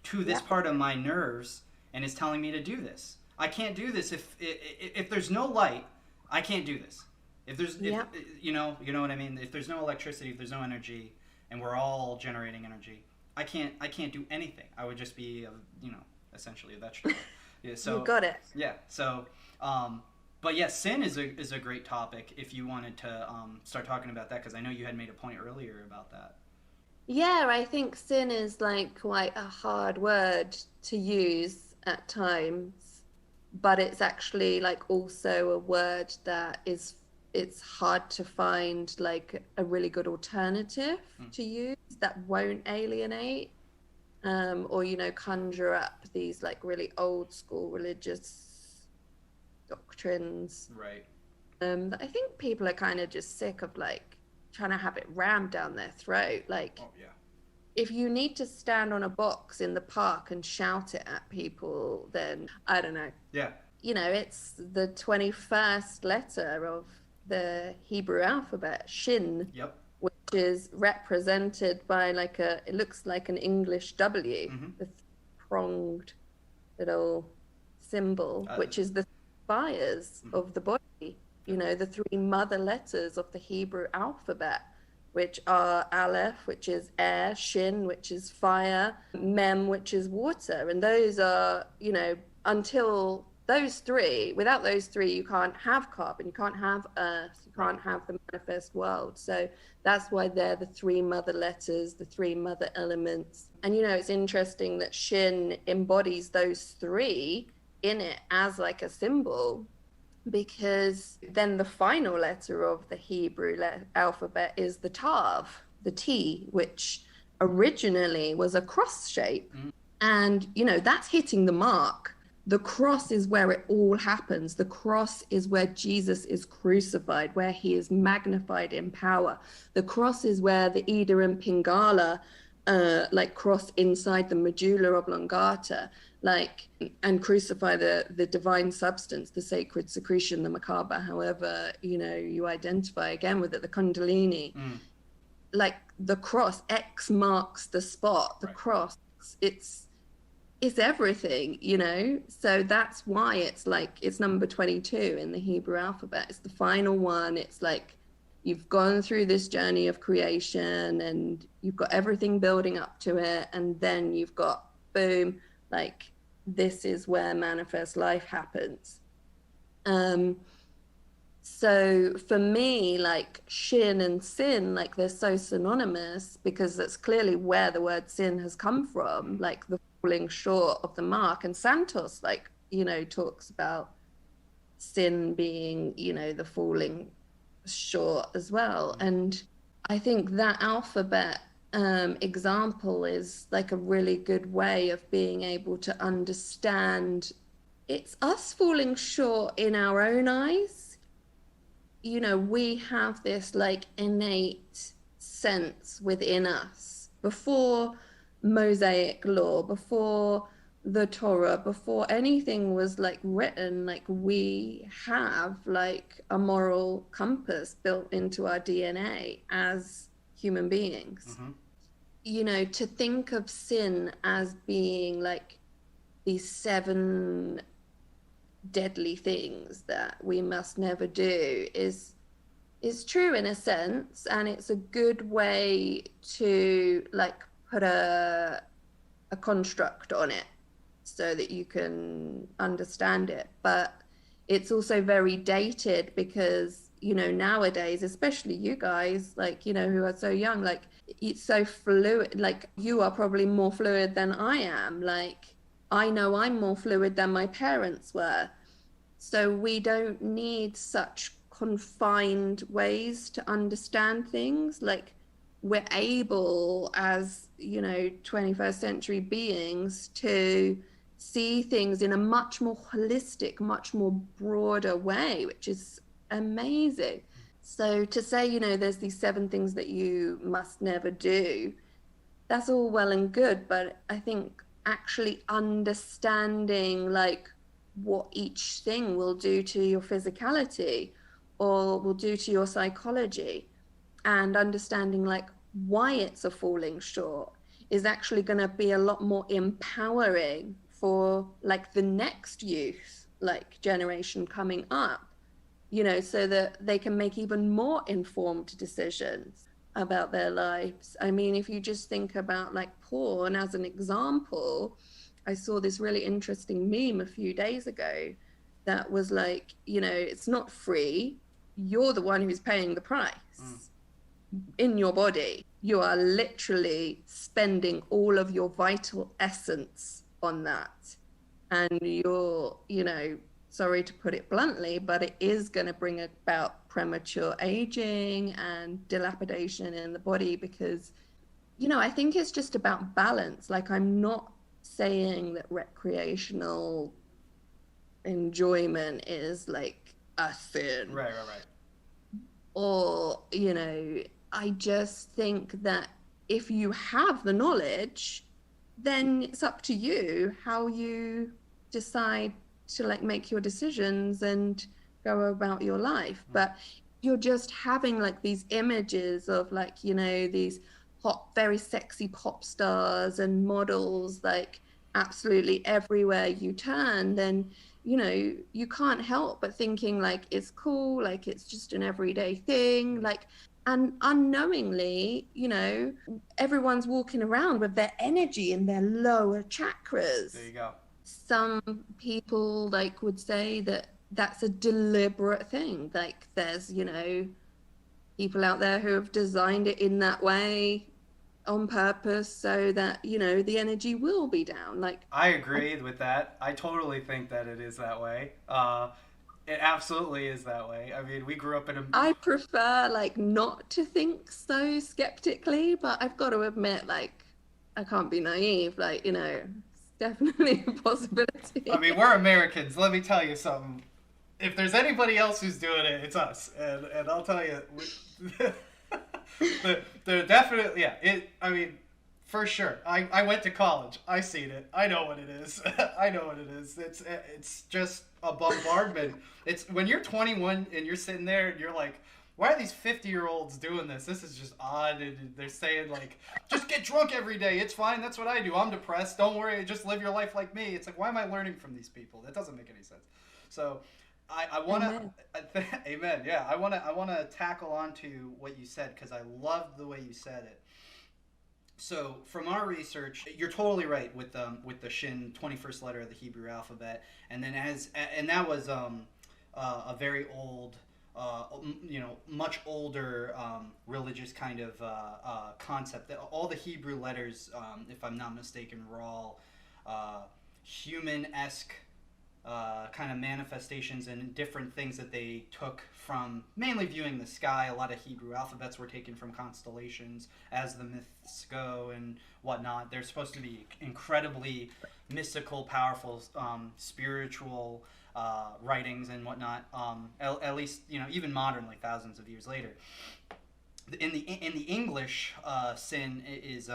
to this part of my nerves, and is telling me to do this. I can't do this if there's no light. I can't do this. If there's, you know what I mean. If there's no electricity, if there's no energy, and we're all generating energy, I can't do anything. I would just be, essentially a vegetable. Yeah, so You got it. yeah. So, but yeah, sin is a great topic if you wanted to start talking about that, because I know you had made a point earlier about that. Yeah, I think sin is like quite a hard word to use at times, but it's actually like also a word that it's hard to find like a really good alternative to use that won't alienate or conjure up these like really old school religious doctrines. Right. That I think people are kind of just sick of like trying to have it rammed down their throat. Like, Oh yeah. if you need to stand on a box in the park and shout it at people, then I don't know. Yeah. It's the 21st letter of the Hebrew alphabet, Shin, Yep. which is represented by it looks like an English W, the pronged little symbol, which is the fires of the body. The three mother letters of the Hebrew alphabet, which are Aleph, which is air, Shin, which is fire, Mem, which is water. And those are, until those three, without those three, you can't have carbon, you can't have earth, you can't have the manifest world. So that's why they're the three mother letters, the three mother elements. And, it's interesting that Shin embodies those three in it as like a symbol, because then the final letter of the Hebrew alphabet is the Tav, the T, which originally was a cross shape. And, that's hitting the mark. The cross is where it all happens. The cross is where Jesus is crucified, where he is magnified in power. The cross is where the Ida and Pingala like cross inside the medulla oblongata, like, and crucify the divine substance, the sacred secretion, the macabre, however, you know, you identify again with it, the kundalini, like the cross, X marks the spot, the cross, it's everything, you know. So that's why it's like, it's number 22 in the Hebrew alphabet. It's the final one. It's like, you've gone through this journey of creation and you've got everything building up to it. And then you've got, boom, like, this is where manifest life happens. So for me, like, shin and sin, like, they're so synonymous because that's clearly where the word sin has come from, like the falling short of the mark. And Santos, like, you know, talks about sin being, you know, the falling short as well. And I think that alphabet example is like a really good way of being able to understand it's us falling short in our own eyes. You know, we have this like innate sense within us before Mosaic law, before the Torah, before anything was like written, like we have like a moral compass built into our DNA as human beings. You know, to think of sin as being like these 7 deadly things that we must never do is true in a sense, and it's a good way to like put a construct on it so that you can understand it. But it's also very dated because, you know, nowadays, especially you guys, like, you know, who are so young, like it's so fluid. Like you are probably more fluid than I am. Like I know I'm more fluid than my parents were. So we don't need such confined ways to understand things. Like we're able as, you know, 21st century beings to see things in a much more holistic, much more broader way, which is amazing. So to say, you know, there's these 7 things that you must never do, that's all well and good, but I think actually understanding like what each thing will do to your physicality or will do to your psychology, and understanding like why it's a falling short is actually going to be a lot more empowering for like the next youth, like generation coming up, you know, so that they can make even more informed decisions about their lives. I mean, if you just think about like porn as an example, I saw this really interesting meme a few days ago that was like, you know, it's not free. You're the one who's paying the price. In your body. You are literally spending all of your vital essence on that. And you're, you know, sorry to put it bluntly, but it is going to bring about premature aging and dilapidation in the body because, you know, I think it's just about balance. Like I'm not saying that recreational enjoyment is like a sin. Right. Or, you know, I just think that if you have the knowledge, then it's up to you how you decide to like make your decisions and go about your life. But you're just having like these images of like, you know, these hot, very sexy pop stars and models like absolutely everywhere you turn, then, you know, you can't help but thinking like it's cool, like it's just an everyday thing, like, and unknowingly, you know, everyone's walking around with their energy in their lower chakras. There you go. Some people like would say that that's a deliberate thing. Like there's, you know, people out there who have designed it in that way on purpose so that, you know, the energy will be down. Like I agree with that. I totally think that it is that way. It absolutely is that way. I mean, we grew up in a... I prefer like not to think so skeptically, but I've got to admit, like, I can't be naive. Like, you know, it's definitely a possibility. I mean, we're Americans. Let me tell you something. If there's anybody else who's doing it, it's us. And I'll tell you, they're definitely, yeah. I mean, For sure. I went to college. I seen it. I know what it is. I know what it is. It's just a bombardment. It's when you're 21 and you're sitting there and you're like, why are these 50-year-olds doing this? This is just odd. And they're saying like, just get drunk every day. It's fine. That's what I do. I'm depressed. Don't worry. Just live your life like me. It's like, why am I learning from these people? That doesn't make any sense. So I want to, amen. Yeah. I want to tackle onto what you said because I loved the way you said it. So from our research, you're totally right with the Shin 21st letter of the Hebrew alphabet, and then that was a very old, much older religious kind of concept. All the Hebrew letters, if I'm not mistaken, were all human-esque kind of manifestations and different things that they took from mainly viewing the sky. A lot of Hebrew alphabets were taken from constellations, as the myths go and whatnot. They're supposed to be incredibly mystical, powerful, spiritual writings and whatnot. At least, even modernly, thousands of years later. In the English, sin is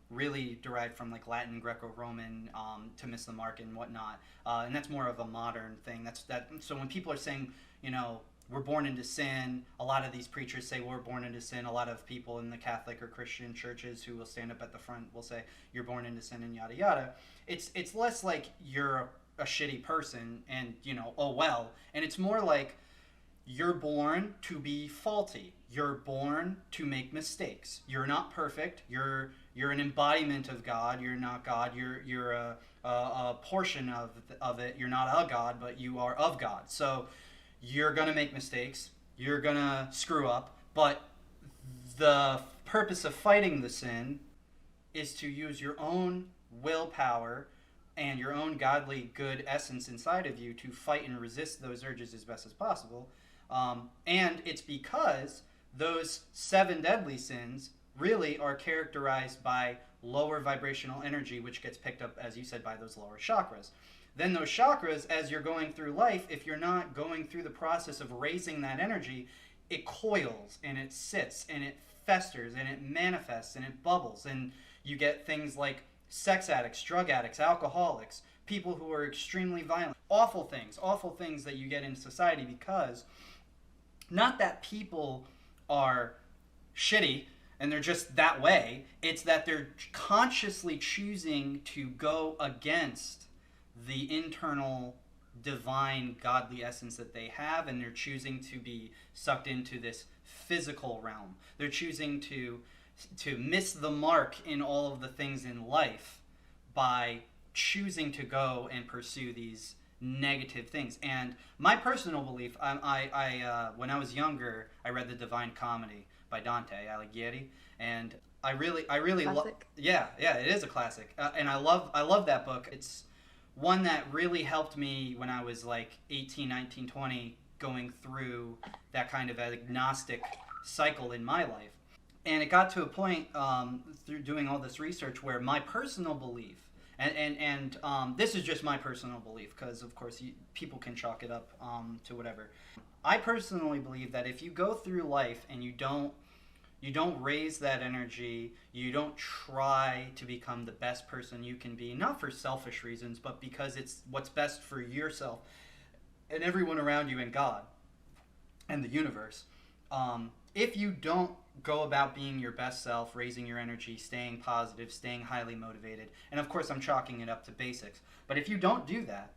really derived from like Latin, Greco-Roman, to miss the mark and whatnot, and that's more of a modern thing. So when people are saying, we're born into sin, a lot of these preachers say we're born into sin. A lot of people in the Catholic or Christian churches who will stand up at the front will say you're born into sin and yada yada. It's less like you're a shitty person and oh well, and it's more like you're born to be faulty. You're born to make mistakes. You're not perfect. You're an embodiment of God. You're not God. You're a portion of it. You're not a God, but you are of God. So you're gonna make mistakes. You're gonna screw up. But the purpose of fighting the sin is to use your own willpower and your own godly good essence inside of you to fight and resist those urges as best as possible. And it's because those 7 deadly sins really are characterized by lower vibrational energy, which gets picked up, as you said, by those lower chakras. Then those chakras, as you're going through life, if you're not going through the process of raising that energy, it coils and it sits and it festers and it manifests and it bubbles. And you get things like sex addicts, drug addicts, alcoholics, people who are extremely violent. Awful things that you get in society because not that people are shitty and they're just that way. It's that they're consciously choosing to go against the internal divine godly essence that they have, and they're choosing to be sucked into this physical realm. They're choosing to miss the mark in all of the things in life by choosing to go and pursue these negative things. And my personal belief, I when I was younger, I read the Divine Comedy by Dante Alighieri, and I really love. Yeah, it is a classic, and I love that book. It's one that really helped me when I was like 18, 19, 20, going through that kind of agnostic cycle in my life. And it got to a point through doing all this research where my personal belief, and this is just my personal belief because of course people can chalk it up to whatever. I personally believe that if you go through life and you don't raise that energy, you don't try to become the best person you can be, not for selfish reasons, but because it's what's best for yourself and everyone around you and God and the universe. If you don't go about being your best self, raising your energy, staying positive, staying highly motivated, and of course I'm chalking it up to basics, but if you don't do that,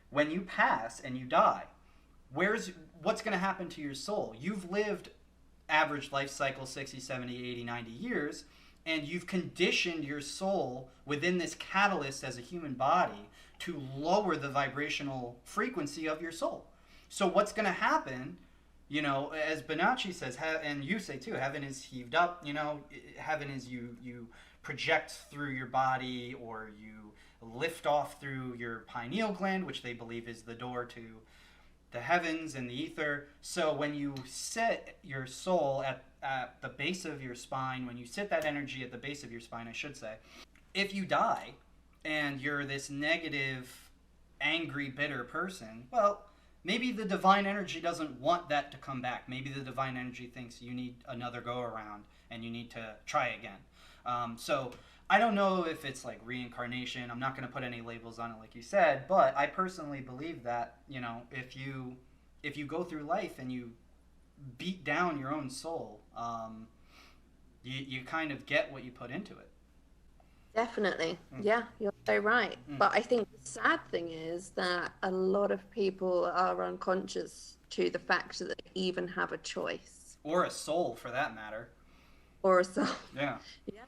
when you pass and you die, what's going to happen to your soul? You've lived average life cycle 60, 70, 80, 90 years, and you've conditioned your soul within this catalyst as a human body to lower the vibrational frequency of your soul. So what's going to happen, as Bonacci says, and you say too, heaven is heaved up, heaven is you project through your body, or you lift off through your pineal gland, which they believe is the door to the heavens and the ether. So when you set your soul at the base of your spine, when you sit that energy at the base of your spine, I should say, if you die and you're this negative, angry, bitter person, well, maybe the divine energy doesn't want that to come back. Maybe the divine energy thinks you need another go around and you need to try again. So I don't know if it's like reincarnation. I'm not going to put any labels on it, like you said, but I personally believe that, you know, if you go through life and you beat down your own soul, you kind of get what you put into it. Definitely. Yeah, you're so right. But I think the sad thing is that a lot of people are unconscious to the fact that they even have a choice. Or a soul, for that matter. Or a soul. Yeah. Yeah.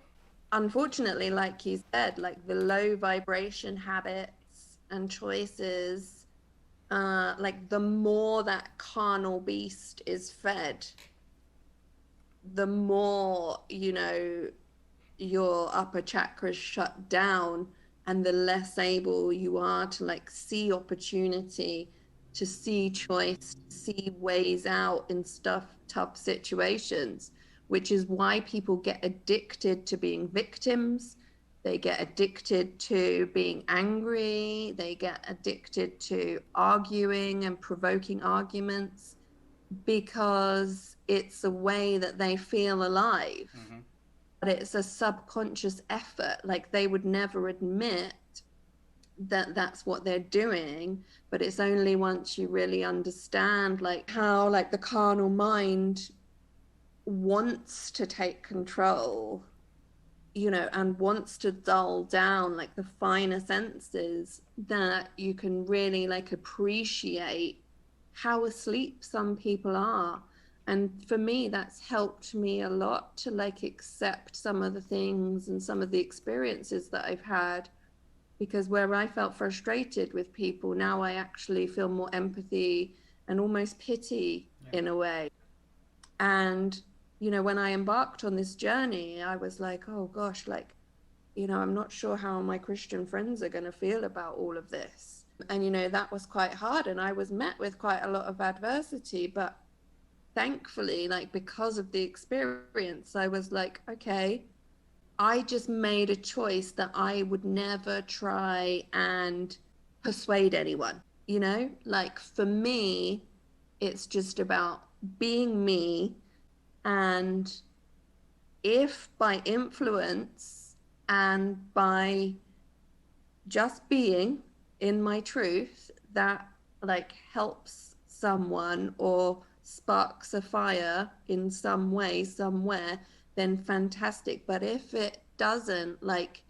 Unfortunately, like you said, like the low vibration habits and choices, like the more that carnal beast is fed, the more, you know, your upper chakras shut down, and the less able you are to like see opportunity, to see choice, to see ways out in tough situations, which is why people get addicted to being victims. They get addicted to being angry. They get addicted to arguing and provoking arguments, because it's a way that they feel alive. Mm-hmm. But it's a subconscious effort. Like, they would never admit that that's what they're doing, but it's only once you really understand like how like the carnal mind wants to take control, you know, and wants to dull down like the finer senses, that you can really like appreciate how asleep some people are. And for me, that's helped me a lot to like accept some of the things and some of the experiences that I've had, because where I felt frustrated with people, now I actually feel more empathy and almost pity in a way. And, you know, when I embarked on this journey, I was like, oh gosh, like, you know, I'm not sure how my Christian friends are going to feel about all of this. And, you know, that was quite hard. And I was met with quite a lot of adversity, but thankfully, like, because of the experience, I was like, okay, I just made a choice that I would never try and persuade anyone, you know? Like, for me, it's just about being me. And if by influence and by just being in my truth, that like helps someone or sparks a fire in some way, somewhere, then fantastic. But if it doesn't, like,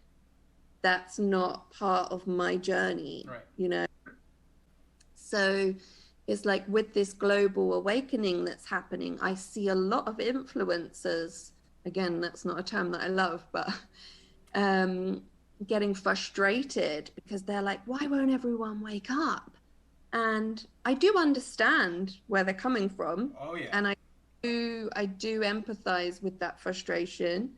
that's not part of my journey, right. You know? So it's like with this global awakening that's happening, I see a lot of influencers, again, that's not a term that I love, but getting frustrated because they're like, why won't everyone wake up? And I do understand where they're coming from. Oh, yeah. And I do empathize with that frustration,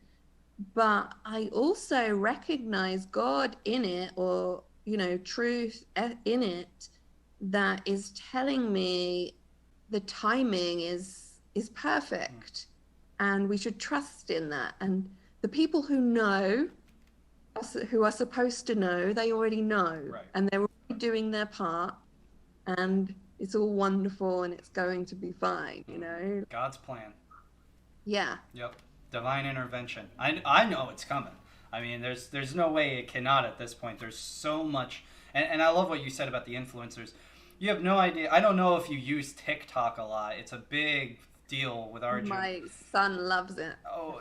but I also recognize God in it, or, you know, truth in it, that is telling me the timing is perfect, and we should trust in that. And the people who know, who are supposed to know, they already know, right. And they're already doing their part, and it's all wonderful, and it's going to be fine, you know? God's plan. Yeah. Yep. Divine intervention. I know it's coming. I mean, there's no way it cannot at this point. There's so much. And I love what you said about the influencers. You have no idea. I don't know if you use TikTok a lot. It's a big deal with Arjun. My son loves it. Oh,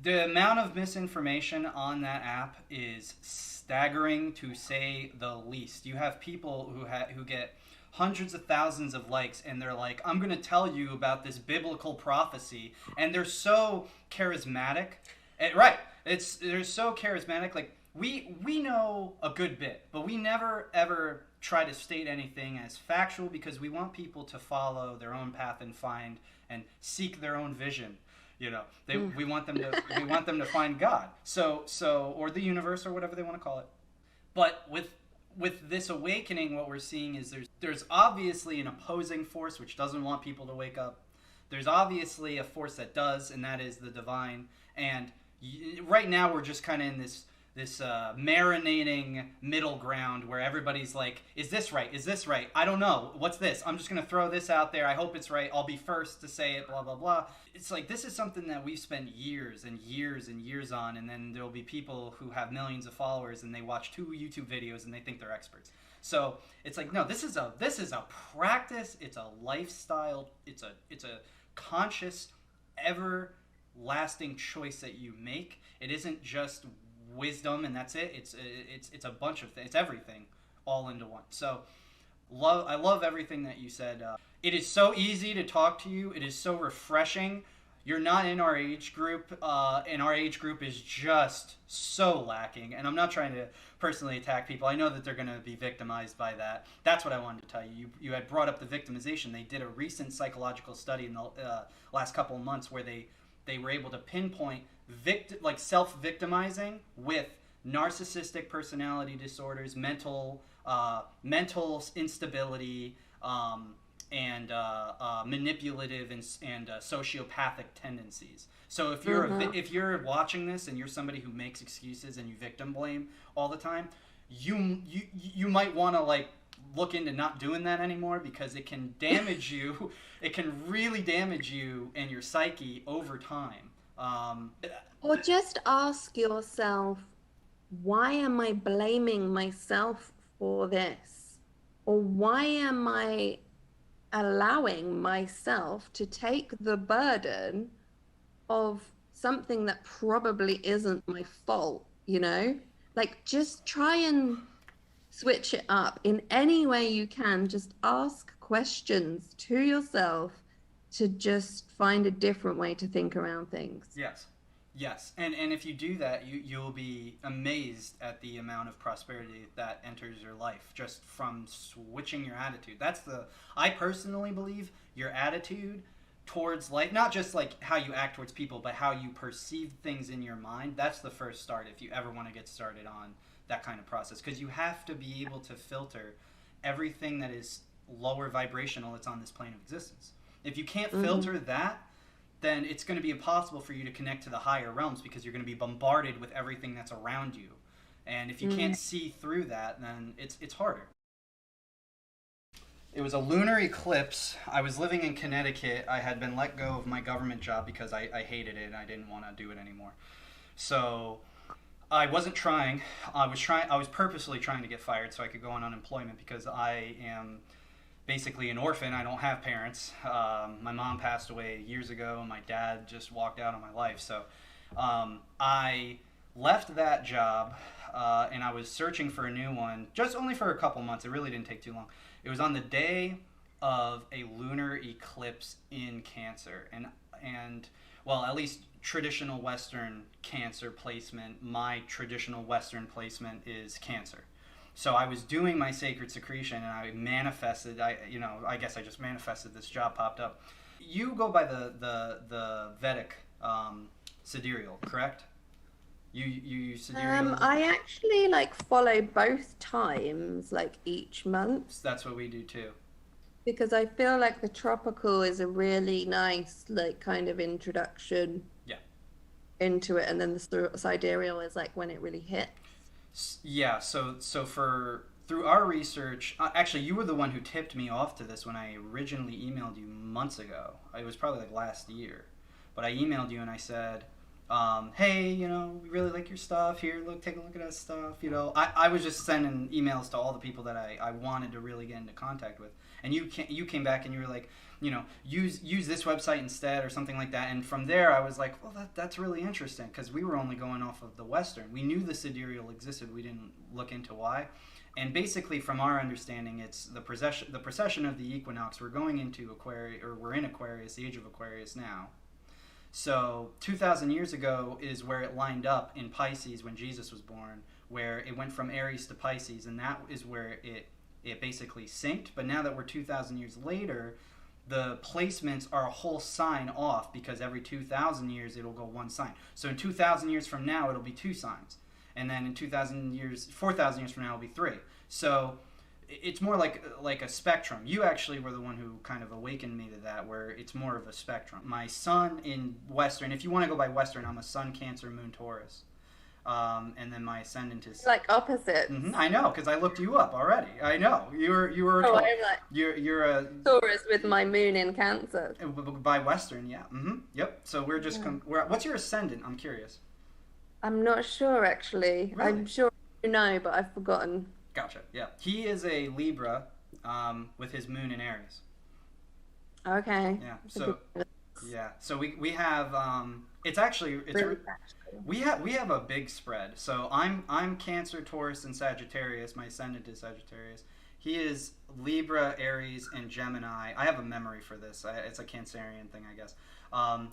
the amount of misinformation on that app is staggering, to say the least. You have people who get hundreds of thousands of likes, and they're like, I'm going to tell you about this biblical prophecy, and they're so charismatic. Right. They're so charismatic. Like, we know a good bit, but we never ever try to state anything as factual, because we want people to follow their own path and find and seek their own vision. You know, we want them to find God. So or the universe, or whatever they want to call it. But with this awakening, what we're seeing is there's obviously an opposing force which doesn't want people to wake up. There's obviously a force that does, and that is the divine. And right now we're just kind of in this marinating middle ground where everybody's like, is this right? Is this right? I don't know. What's this? I'm just going to throw this out there. I hope it's right. I'll be first to say it, blah, blah, blah. It's like, this is something that we've spent years and years and years on, and then there'll be people who have millions of followers and they watch 2 YouTube videos and they think they're experts. So it's like, no, this is a practice. It's a lifestyle. It's a conscious, everlasting choice that you make. It isn't just wisdom and that's it. It's a bunch of things. It's everything all into one. So I love everything that you said. It is so easy to talk to you. It is so refreshing. You're not in our age group, and our age group is just so lacking. And I'm not trying to personally attack people. I know that they're going to be victimized by that. That's what I wanted to tell you. You had brought up the victimization. They did a recent psychological study in the last couple of months where they were able to pinpoint self-victimizing with narcissistic personality disorders, mental instability, and manipulative and sociopathic tendencies. So if you're watching this and you're somebody who makes excuses and you victim blame all the time, you might want to like look into not doing that anymore, because it can damage you. It can really damage you and your psyche over time. Or just ask yourself, why am I blaming myself for this? Or why am I allowing myself to take the burden of something that probably isn't my fault, you know? Like, just try and switch it up in any way you can. Just ask questions to yourself to just find a different way to think around things. Yes. And if you do that, you'll be amazed at the amount of prosperity that enters your life just from switching your attitude. I personally believe your attitude towards life, not just like how you act towards people, but how you perceive things in your mind. That's the first start if you ever want to get started on that kind of process, because you have to be able to filter everything that is lower vibrational that's on this plane of existence. If you can't filter that, then it's going to be impossible for you to connect to the higher realms, because you're going to be bombarded with everything that's around you. And if you can't see through that, then it's harder. It was a lunar eclipse. I was living in Connecticut. I had been let go of my government job because I hated it and I didn't want to do it anymore. So I wasn't trying. I was purposely trying to get fired so I could go on unemployment, because I am basically an orphan. I don't have parents. My mom passed away years ago, and my dad just walked out of my life. So I left that job, and I was searching for a new one, just only for a couple months. It really didn't take too long. It was on the day of a lunar eclipse in Cancer, and well, at least traditional Western Cancer placement. My traditional Western placement is Cancer. So I was doing my Sacred Secretion, and I manifested. I guess I just manifested. This job popped up. You go by the Vedic sidereal, correct? You use sidereal. I actually follow both times, each month. That's what we do too. Because I feel like the tropical is a really nice kind of introduction. Yeah. Into it, and then the sidereal is when it really hits. Yeah, so through our research, actually you were the one who tipped me off to this when I originally emailed you months ago. It was probably last year, but I emailed you and I said, hey, we really like your stuff. Here, take a look at that stuff. I was just sending emails to all the people that I wanted to really get into contact with, and you came back and you were like, use this website instead or something like that. And from there, I was like, well, that's really interesting, because we were only going off of the Western. We knew the sidereal existed. We didn't look into why. And basically, from our understanding, it's the precession of the equinox. We're going into Aquarius, or we're in Aquarius, the age of Aquarius now. So 2,000 years ago is where it lined up in Pisces when Jesus was born, where it went from Aries to Pisces, and that is where it basically synced. But now that we're 2,000 years later, the placements are a whole sign off, because every 2,000 years it'll go one sign. So in 2,000 years from now, it'll be 2 signs. And then in 4,000 years from now, it'll be 3. So it's more like a spectrum. You actually were the one who kind of awakened me to that, where it's more of a spectrum. My sun in Western, if you want to go by Western, I'm a Sun, Cancer, Moon, Taurus. and then my ascendant is Like opposites. I know, because I looked you up already. I know you were Oh, told. I'm like You're a Taurus with my moon in Cancer. by Western, yeah. Yep. So we're just what's your ascendant? I'm curious. I'm not sure actually. Really? I'm sure you know, but I've forgotten. Gotcha. Yeah. He is a Libra, with his moon in Aries. Okay. Yeah. That's a So good- yeah. So we have it's really practical. we have a big spread. So I'm Cancer, Taurus, and Sagittarius. My ascendant is Sagittarius. He is Libra, Aries, and Gemini. I have a memory for this. It's a Cancerian thing, I guess.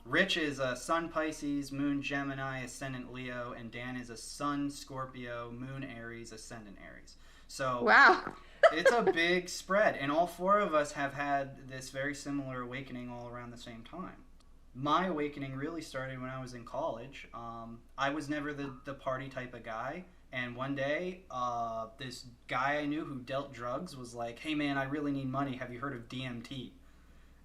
Rich is a Sun Pisces, Moon Gemini, Ascendant Leo, and Dan is a Sun Scorpio, Moon Aries, Ascendant Aries. So Wow. it's a big spread, and all four of us have had this very similar awakening all around the same time. My awakening really started when I was in college. I was never the party type of guy, and one day this guy I knew who dealt drugs was like, "Hey man, I really need money. Have you heard of DMT?"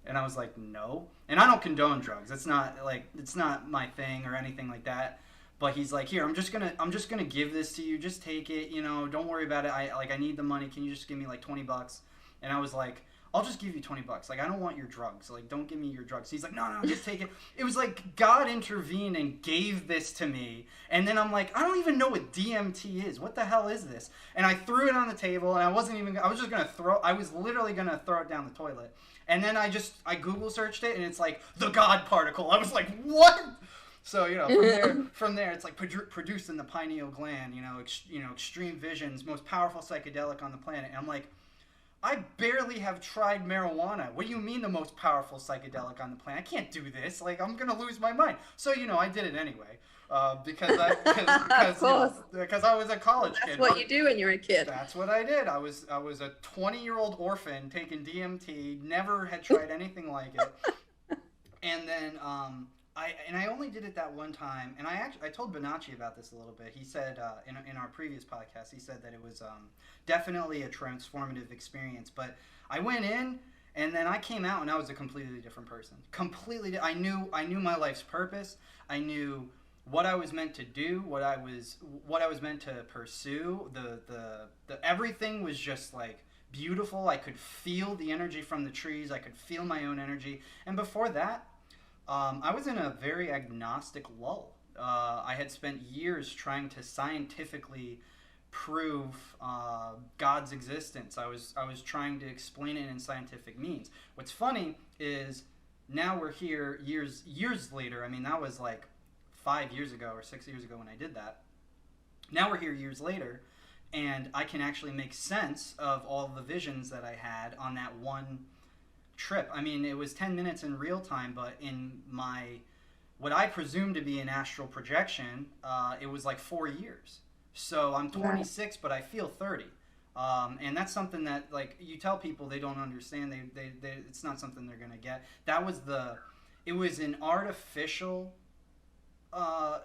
And I was like, "No." And I don't condone drugs. It's not my thing or anything like that. But he's like, "Here, I'm just gonna give this to you. Just take it. Don't worry about it. I need the money. Can you just give me like $20?" And I was like, "I'll just give you $20. Like, I don't want your drugs. Like, don't give me your drugs." He's like, "No, just take it." It was like God intervened and gave this to me. And then I'm like, I don't even know what DMT is. What the hell is this? And I threw it on the table, and I was literally gonna throw it down the toilet. And then I Google searched it, and it's like the God particle. I was like, what? So from there, it's like produced in the pineal gland. Extreme visions, most powerful psychedelic on the planet. And I'm like, I barely have tried marijuana. What do you mean the most powerful psychedelic on the planet? I can't do this. Like, I'm gonna lose my mind. So I did it anyway, because I was a college kid. That's what you do when you're a kid. That's what I did. I was a 20-year-old orphan taking DMT. Never had tried anything like it. And then I only did it that one time, and I told Bonacci about this a little bit. He said in our previous podcast, he said that it was definitely a transformative experience. But I went in, and then I came out, and I was a completely different person. I knew my life's purpose. I knew what I was meant to do, what I was meant to pursue. The everything was just like beautiful. I could feel the energy from the trees. I could feel my own energy. And before that, I was in a very agnostic lull. I had spent years trying to scientifically prove God's existence. I was trying to explain it in scientific means. What's funny is now we're here years later. I mean, that was like 5 years ago or 6 years ago when I did that. Now we're here years later, and I can actually make sense of all the visions that I had on that one trip. I mean, it was 10 minutes in real time, but in what I presume to be an astral projection, it was like 4 years. So I'm 26, but I feel 30. And that's something that, like, you tell people they don't understand. They it's not something they're going to get. It was an artificial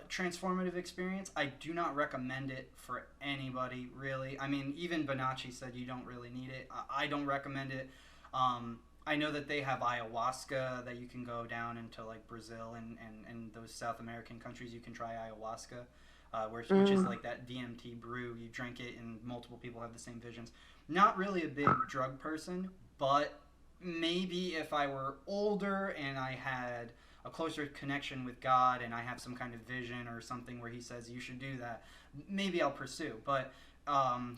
transformative experience. I do not recommend it for anybody, really. I mean, even Bonacci said you don't really need it. I don't recommend it. I know that they have ayahuasca that you can go down into like Brazil and those South American countries. You can try ayahuasca, which is like that DMT brew. You drink it and multiple people have the same visions. Not really a big drug person, but maybe if I were older and I had a closer connection with God and I have some kind of vision or something where he says you should do that, maybe I'll pursue. But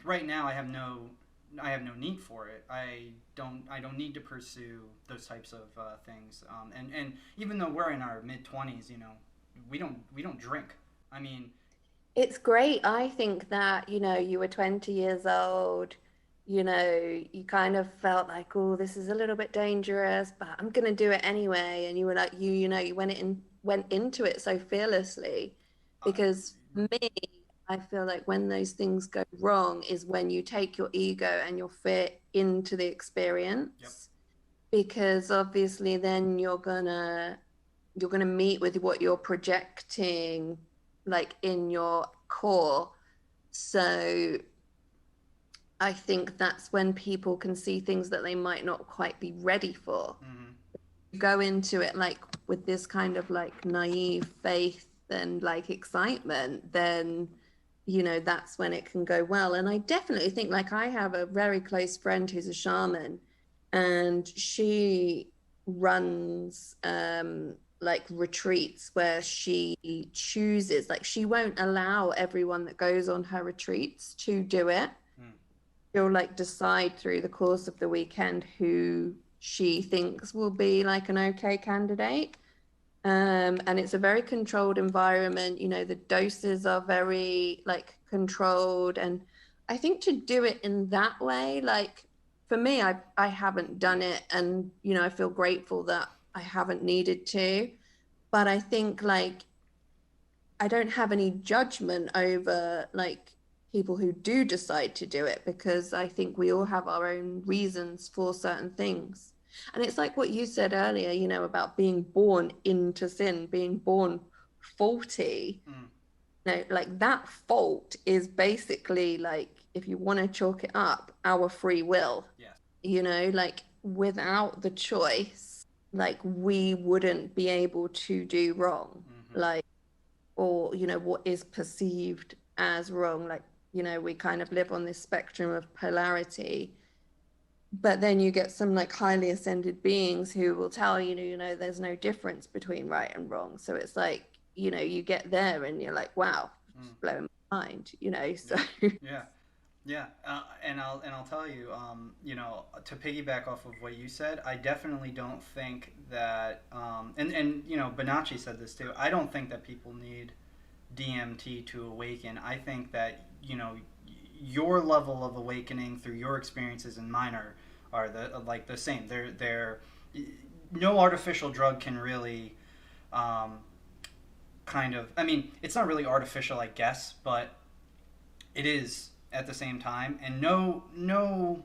right now I have no need for it. I don't need to pursue those types of things. And even though we're in our mid-20s, we don't drink. I mean, it's great. I think that, you were 20 years old, you kind of felt like, oh, this is a little bit dangerous, but I'm going to do it anyway. And you were like, you went into it so fearlessly, because for me, I feel like when those things go wrong is when you take your ego and your fear into the experience. Yep. Because obviously then you're gonna meet with what you're projecting, like in your core. So I think that's when people can see things that they might not quite be ready for. Mm-hmm. Go into it like with this kind of like naive faith and like excitement, then that's when it can go well. And I definitely think, like, I have a very close friend who's a shaman, and she runs like retreats where she chooses, like, she won't allow everyone that goes on her retreats to do it. She'll like decide through the course of the weekend who she thinks will be like an okay candidate. And it's a very controlled environment. The doses are very like controlled. And I think to do it in that way, like for me, I haven't done it, and I feel grateful that I haven't needed to. But I think like I don't have any judgment over like people who do decide to do it, because I think we all have our own reasons for certain things. And it's like what you said earlier, about being born into sin, being born faulty. Like that fault is basically, like, if you want to chalk it up, our free will. Yes. Like without the choice, like we wouldn't be able to do wrong. Like, or what is perceived as wrong, like we kind of live on this spectrum of polarity. But then you get some like highly ascended beings who will tell there's no difference between right and wrong. So it's like you get there and you're like, wow, blowing my mind. So Yeah, and I'll tell you, to piggyback off of what you said, I definitely don't think that, and Bonacci said this too. I don't think that people need DMT to awaken. I think that your level of awakening through your experiences and mine are the same. They're no artificial drug can really, kind of. I mean, it's not really artificial, I guess, but it is at the same time, and no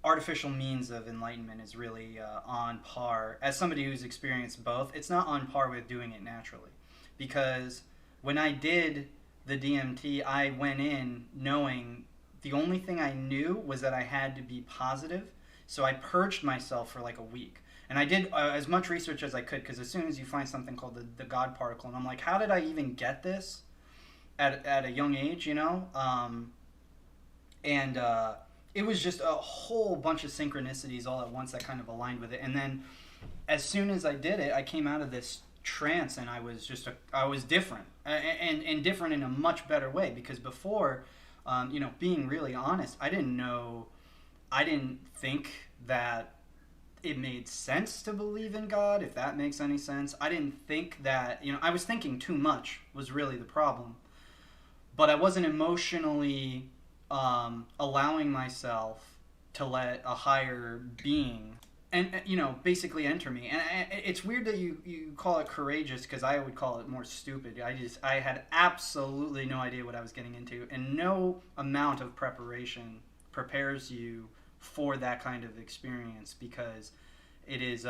artificial means of enlightenment is really on par. As somebody who's experienced both, it's not on par with doing it naturally, because when I did the DMT, I went in knowing the only thing I knew was that I had to be positive. So I purged myself for like a week, and I did as much research as I could, because as soon as you find something called the God particle, and I'm like, how did I even get this at a young age, and it was just a whole bunch of synchronicities all at once that kind of aligned with it. And then as soon as I did it, I came out of this trance, and I was different, and different in a much better way, because before, being really honest, I didn't think that it made sense to believe in God, if that makes any sense. I didn't think that, I was thinking too much was really the problem, but I wasn't emotionally allowing myself to let a higher being and basically enter me. And it's weird that you call it courageous, because I would call it more stupid. I had absolutely no idea what I was getting into, and no amount of preparation prepares you for that kind of experience, because it is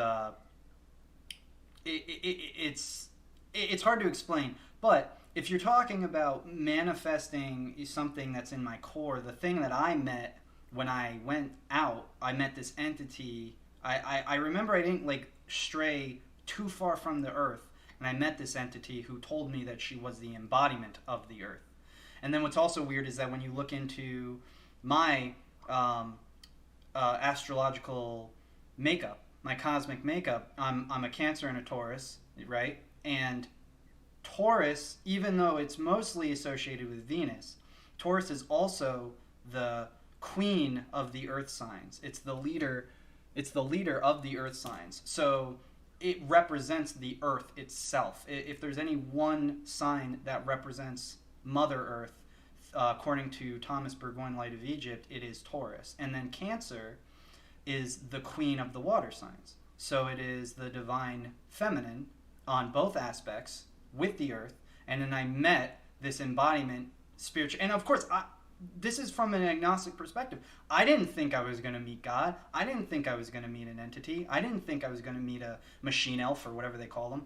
it's hard to explain. But if you're talking about manifesting something that's in my core, the thing that I met when I went out, I met this entity. I remember I didn't like stray too far from the earth, and I met this entity who told me that she was the embodiment of the earth. And then what's also weird is that when you look into my astrological makeup, my cosmic makeup, I'm a Cancer and a Taurus, right? And Taurus, even though it's mostly associated with Venus, Taurus is also the queen of the earth signs. It's the leader of the earth signs. So it represents the earth itself. If there's any one sign that represents Mother Earth, according to Thomas Burgoyne, Light of Egypt, it is Taurus. And then Cancer is the queen of the water signs. So it is the divine feminine on both aspects with the earth. And then I met this embodiment spiritual. And of course, this is from an agnostic perspective. I didn't think I was going to meet God. I didn't think I was going to meet an entity. I didn't think I was going to meet a machine elf, or whatever they call them.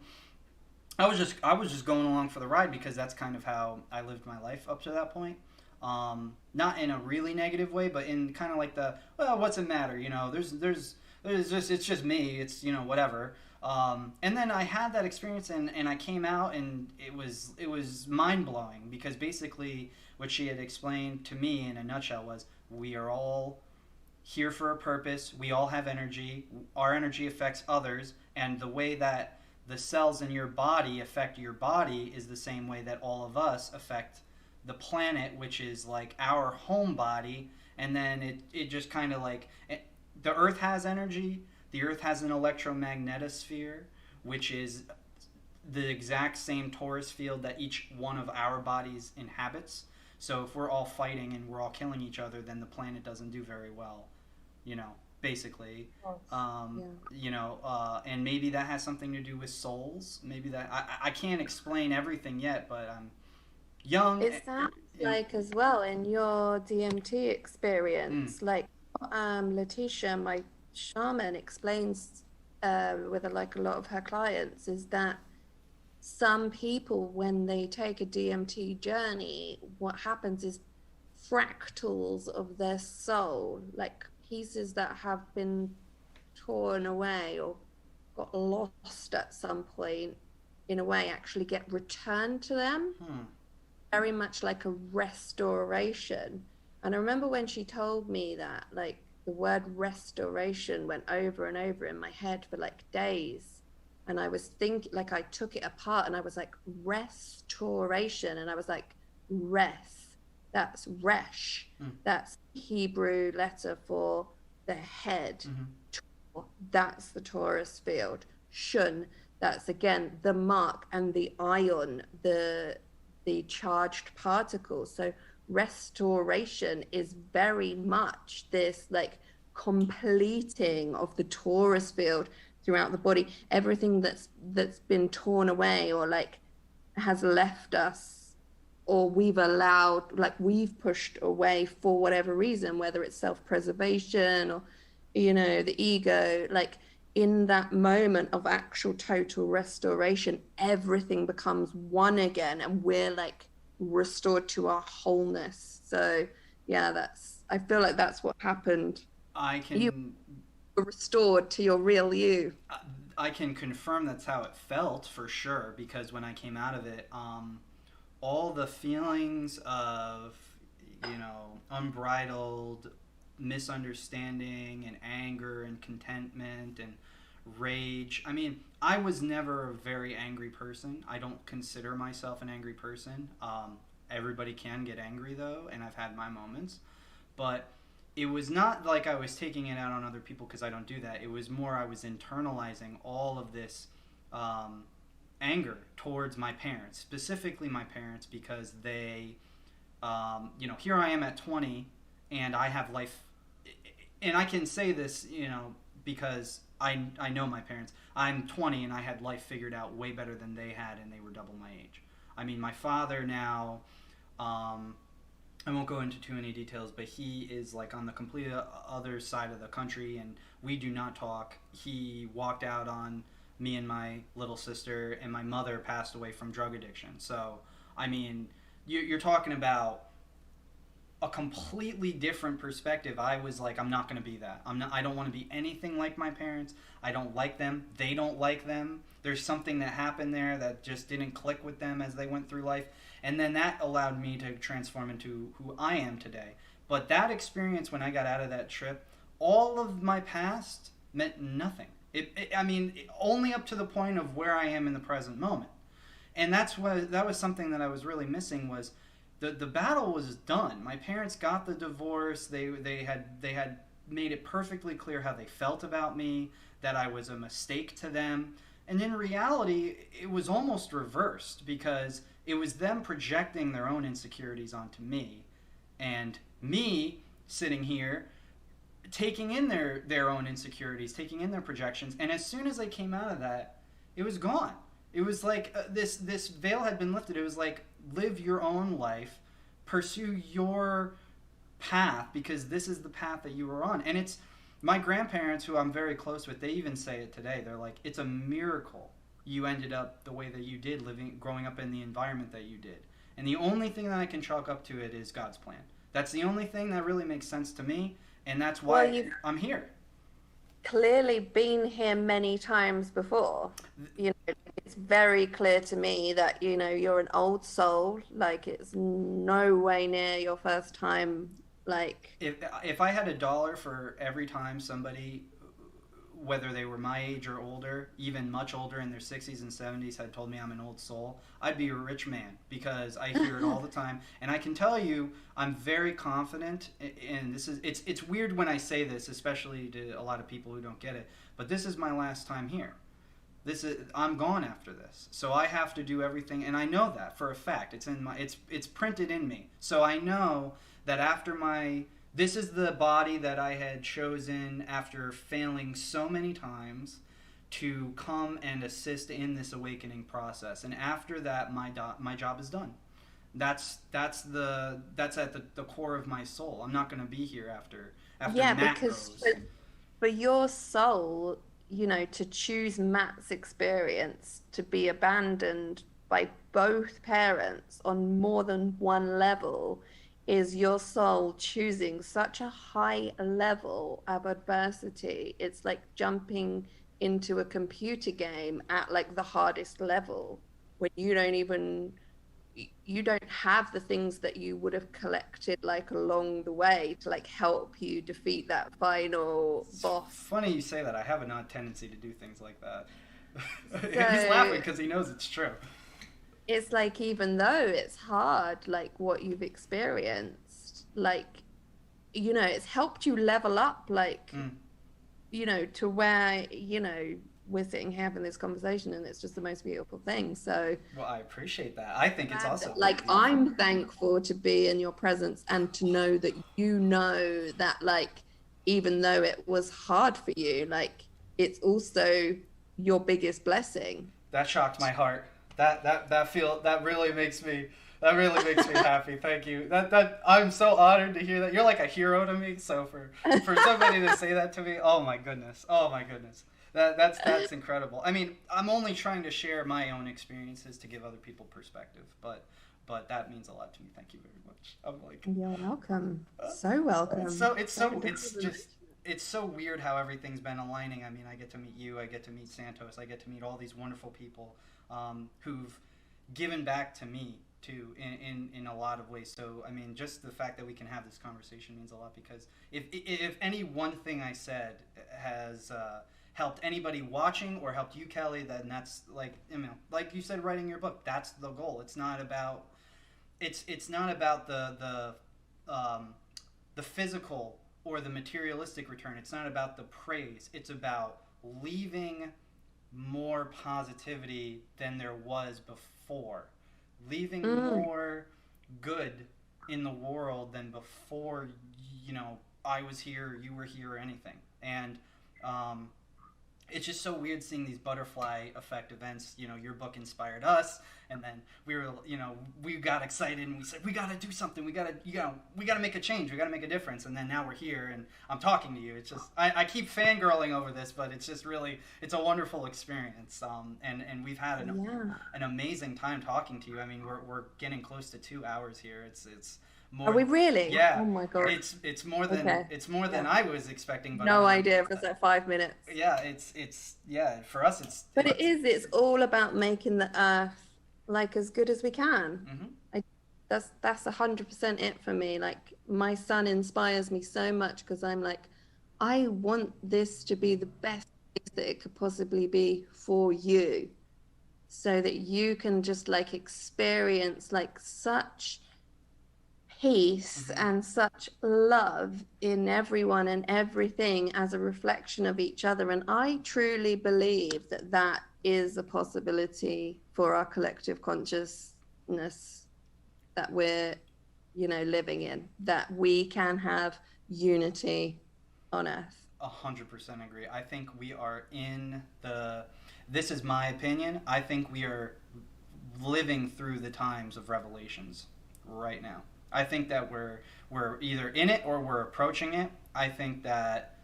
I was just going along for the ride, because that's kind of how I lived my life up to that point. Not in a really negative way, but in kind of like the, well, what's it matter? There's just, it's just me. It's, whatever. And then I had that experience, and I came out, and it was mind blowing, because basically what she had explained to me in a nutshell was, we are all here for a purpose. We all have energy. Our energy affects others, and the way that the cells in your body affect your body is the same way that all of us affect the planet, which is like our home body. And then it just kind of like, the Earth has energy. The Earth has an electromagnetosphere, which is the exact same torus field that each one of our bodies inhabits. So if we're all fighting and we're all killing each other, then the planet doesn't do very well, basically. And maybe that has something to do with souls. Maybe that, I can't explain everything yet, but I'm young. It sounds like as well in your DMT experience, like Letitia, my shaman, explains with a lot of her clients, is that some people, when they take a DMT journey, what happens is fractals of their soul, like pieces that have been torn away or got lost at some point, in a way, actually get returned to them. Very much like a restoration. And I remember when she told me that, like, the word restoration went over and over in my head for like days. And I was thinking, like, I took it apart and I was like, restoration. And I was like, that's resh. That's Hebrew letter for the head. That's the torus field. Shun, that's again the mark, and the ion, the charged particles. So restoration is very much this like completing of the torus field throughout the body. Everything that's been torn away, or like has left us, or we've allowed, like we've pushed away for whatever reason, whether it's self-preservation or the ego, like in that moment of actual total restoration, everything becomes one again, and we're like restored to our wholeness. So yeah, I feel like that's what happened. You were restored to your real you. I can confirm that's how it felt, for sure, because when I came out of it, all the feelings of unbridled misunderstanding and anger and contentment and rage. I mean, I was never a very angry person. I don't consider myself an angry person. Everybody can get angry, though, and I've had my moments. But it was not like I was taking it out on other people, because I don't do that. It was more I was internalizing all of this anger towards my parents, specifically my parents, because they, here I am at 20, and I have life. And I can say this, because I know my parents. I'm 20 and I had life figured out way better than they had, and they were double my age. I mean, my father now, I won't go into too many details, but he is like on the complete other side of the country, and we do not talk. He walked out on me and my little sister, and my mother passed away from drug addiction. So, I mean, you're talking about a completely different perspective. I was like, I'm not going to be that. I don't want to be anything like my parents. I don't like them. They don't like them. There's something that happened there that just didn't click with them as they went through life. And then that allowed me to transform into who I am today. But that experience, when I got out of that trip, all of my past meant nothing. Only up to the point of where I am in the present moment. And that was something that I was really missing, was the battle was done. My parents got the divorce. They had made it perfectly clear how they felt about me, that I was a mistake to them. And in reality, it was almost reversed, because it was them projecting their own insecurities onto me, and me sitting here taking in their own insecurities, taking in their projections. And as soon as I came out of that, it was gone. It was like this veil had been lifted. It was like, live your own life, pursue your path, because this is the path that you were on. And it's my grandparents, who I'm very close with, they even say it today. They're like, it's a miracle you ended up the way that you did, growing up in the environment that you did. And the only thing that I can chalk up to it is God's plan. That's the only thing that really makes sense to me, and that's why I'm here. clearly been here many times before. You know, it's very clear to me that, you know, you're an old soul. Like, it's no way near your first time. Like, if I had $1 for every time somebody, whether they were my age or older, even much older in their 60s and 70s, had told me I'm an old soul, I'd be a rich man, because I hear it all the time. And I can tell you, I'm very confident, and this is, it's weird when I say this, especially to a lot of people who don't get it, but this is my last time here. I'm gone after this, so I have to do everything, and I know that for a fact. It's printed in me, so I know that after this is the body that I had chosen after failing so many times to come and assist in this awakening process. And after that, my job is done. That's at the core of my soul. I'm not going to be here after yeah, Matt because goes. for your soul, you know, to choose Matt's experience, to be abandoned by both parents on more than one level, is your soul choosing such a high level of adversity. It's like jumping into a computer game at like the hardest level, when you don't have the things that you would have collected like along the way to like help you defeat that final boss. Funny you say that. I have an odd tendency to do things like that. So, He's laughing because he knows it's true. It's like, even though it's hard, like what you've experienced, like, you know, it's helped you level up, like, you know, to where, you know, we're sitting here having this conversation, and it's just the most beautiful thing. So, well, I appreciate that. I think it's also like, I'm thankful to be in your presence and to know that, you know, that like, even though it was hard for you, like, it's also your biggest blessing. That shocked my heart. That really makes me happy. Thank you. That I'm so honored to hear that. You're like a hero to me. So for somebody to say that to me, oh my goodness. That's incredible. I mean, I'm only trying to share my own experiences to give other people perspective, but that means a lot to me. Thank you very much. I'm like, you're welcome. So welcome. It's so weird how everything's been aligning. I mean, I get to meet you, I get to meet Santos, I get to meet all these wonderful people who've given back to me too in a lot of ways. So I mean, just the fact that we can have this conversation means a lot, because if any one thing I said has helped anybody watching or helped you, Kelly, then that's, like, you know, like you said, writing your book, that's the goal. It's not about the physical or the materialistic return. It's not about the praise. It's about leaving more positivity than there was before, leaving more good in the world than before, you know, I was here, you were here, or anything. And it's just so weird seeing these butterfly effect events. You know, your book inspired us, and then we got excited and we said, we got to do something. We got to make a change. We got to make a difference. And then now we're here and I'm talking to you. It's just, I keep fangirling over this, but it's just really, it's a wonderful experience. And we've had an amazing time talking to you. I mean, we're getting close to 2 hours here. It's more. Are we really? Yeah. Oh my god. It's more than I was expecting. But no idea. It was like 5 minutes. Yeah. For us, it's. But it's all about making the earth like as good as we can. Mm-hmm. That's 100% it for me. Like, my son inspires me so much, because I'm like, I want this to be the best place that it could possibly be for you, so that you can just like experience like such peace and such love in everyone and everything as a reflection of each other. And I truly believe that that is a possibility for our collective consciousness that we're, you know, living in, that we can have unity on earth. 100% agree. I think we are this is my opinion, I think we are living through the times of revelations right now. I think that we're either in it or we're approaching it. I think that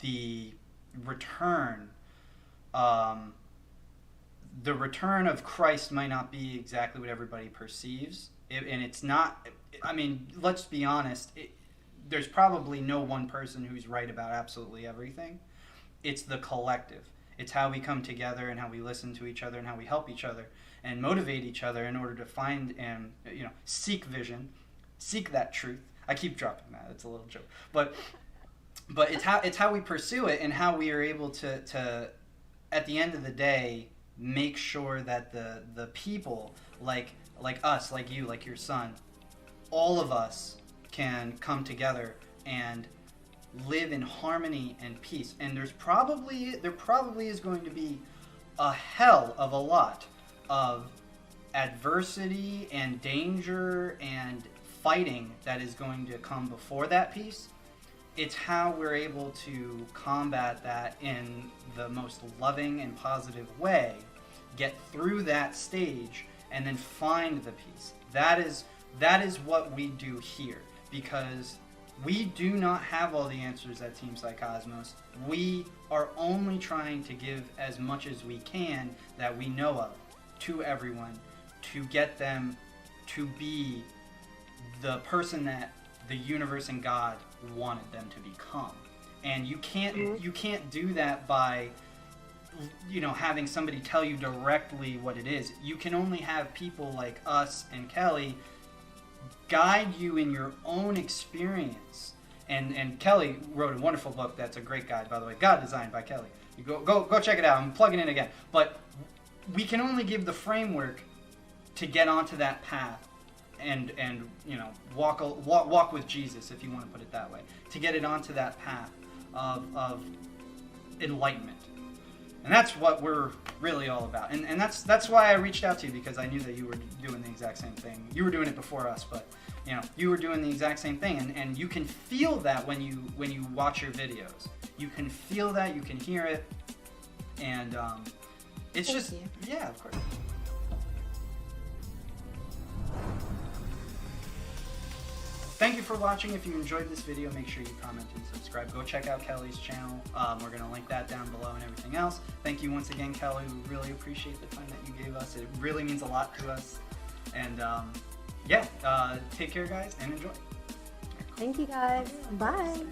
the return of Christ might not be exactly what everybody perceives, and it's not. I mean, let's be honest. there's probably no one person who's right about absolutely everything. It's the collective. It's how we come together and how we listen to each other and how we help each other and motivate each other in order to find and, you know, seek vision, seek that truth. I keep dropping that. It's a little joke. But it's how we pursue it and how we are able to at the end of the day, make sure that the people like us, like you, like your son, all of us can come together and live in harmony and peace. And there probably is going to be a hell of a lot of adversity and danger and fighting that is going to come before that peace. It's how we're able to combat that in the most loving and positive way, get through that stage, and then find the peace. That is what we do here, because we do not have all the answers at Team PSYCOSMOS. We are only trying to give as much as we can that we know of to everyone to get them to be the person that the universe and God wanted them to become. And you can't do that by, you know, having somebody tell you directly what it is. You can only have people like us and Kelly guide you in your own experience. And Kelly wrote a wonderful book that's a great guide, by the way, Goddesign by Kelly. You go check it out. I'm plugging in again. But we can only give the framework to get onto that path and you know, walk with Jesus, if you want to put it that way, to get it onto that path of enlightenment. And that's what we're really all about. And that's why I reached out to you, because I knew that you were doing the exact same thing. You were doing it before us, but you know, you were doing the exact same thing. And you can feel that when you watch your videos. You can feel that, you can hear it. And it's Thank just you. Yeah, of course. Thank you for watching. If you enjoyed this video, make sure you comment and subscribe. Go check out Kelly's channel. We're going to link that down below and everything else. Thank you once again, Kelly. We really appreciate the time that you gave us. It really means a lot to us. And yeah, take care, guys, and enjoy. Thank you guys. Bye.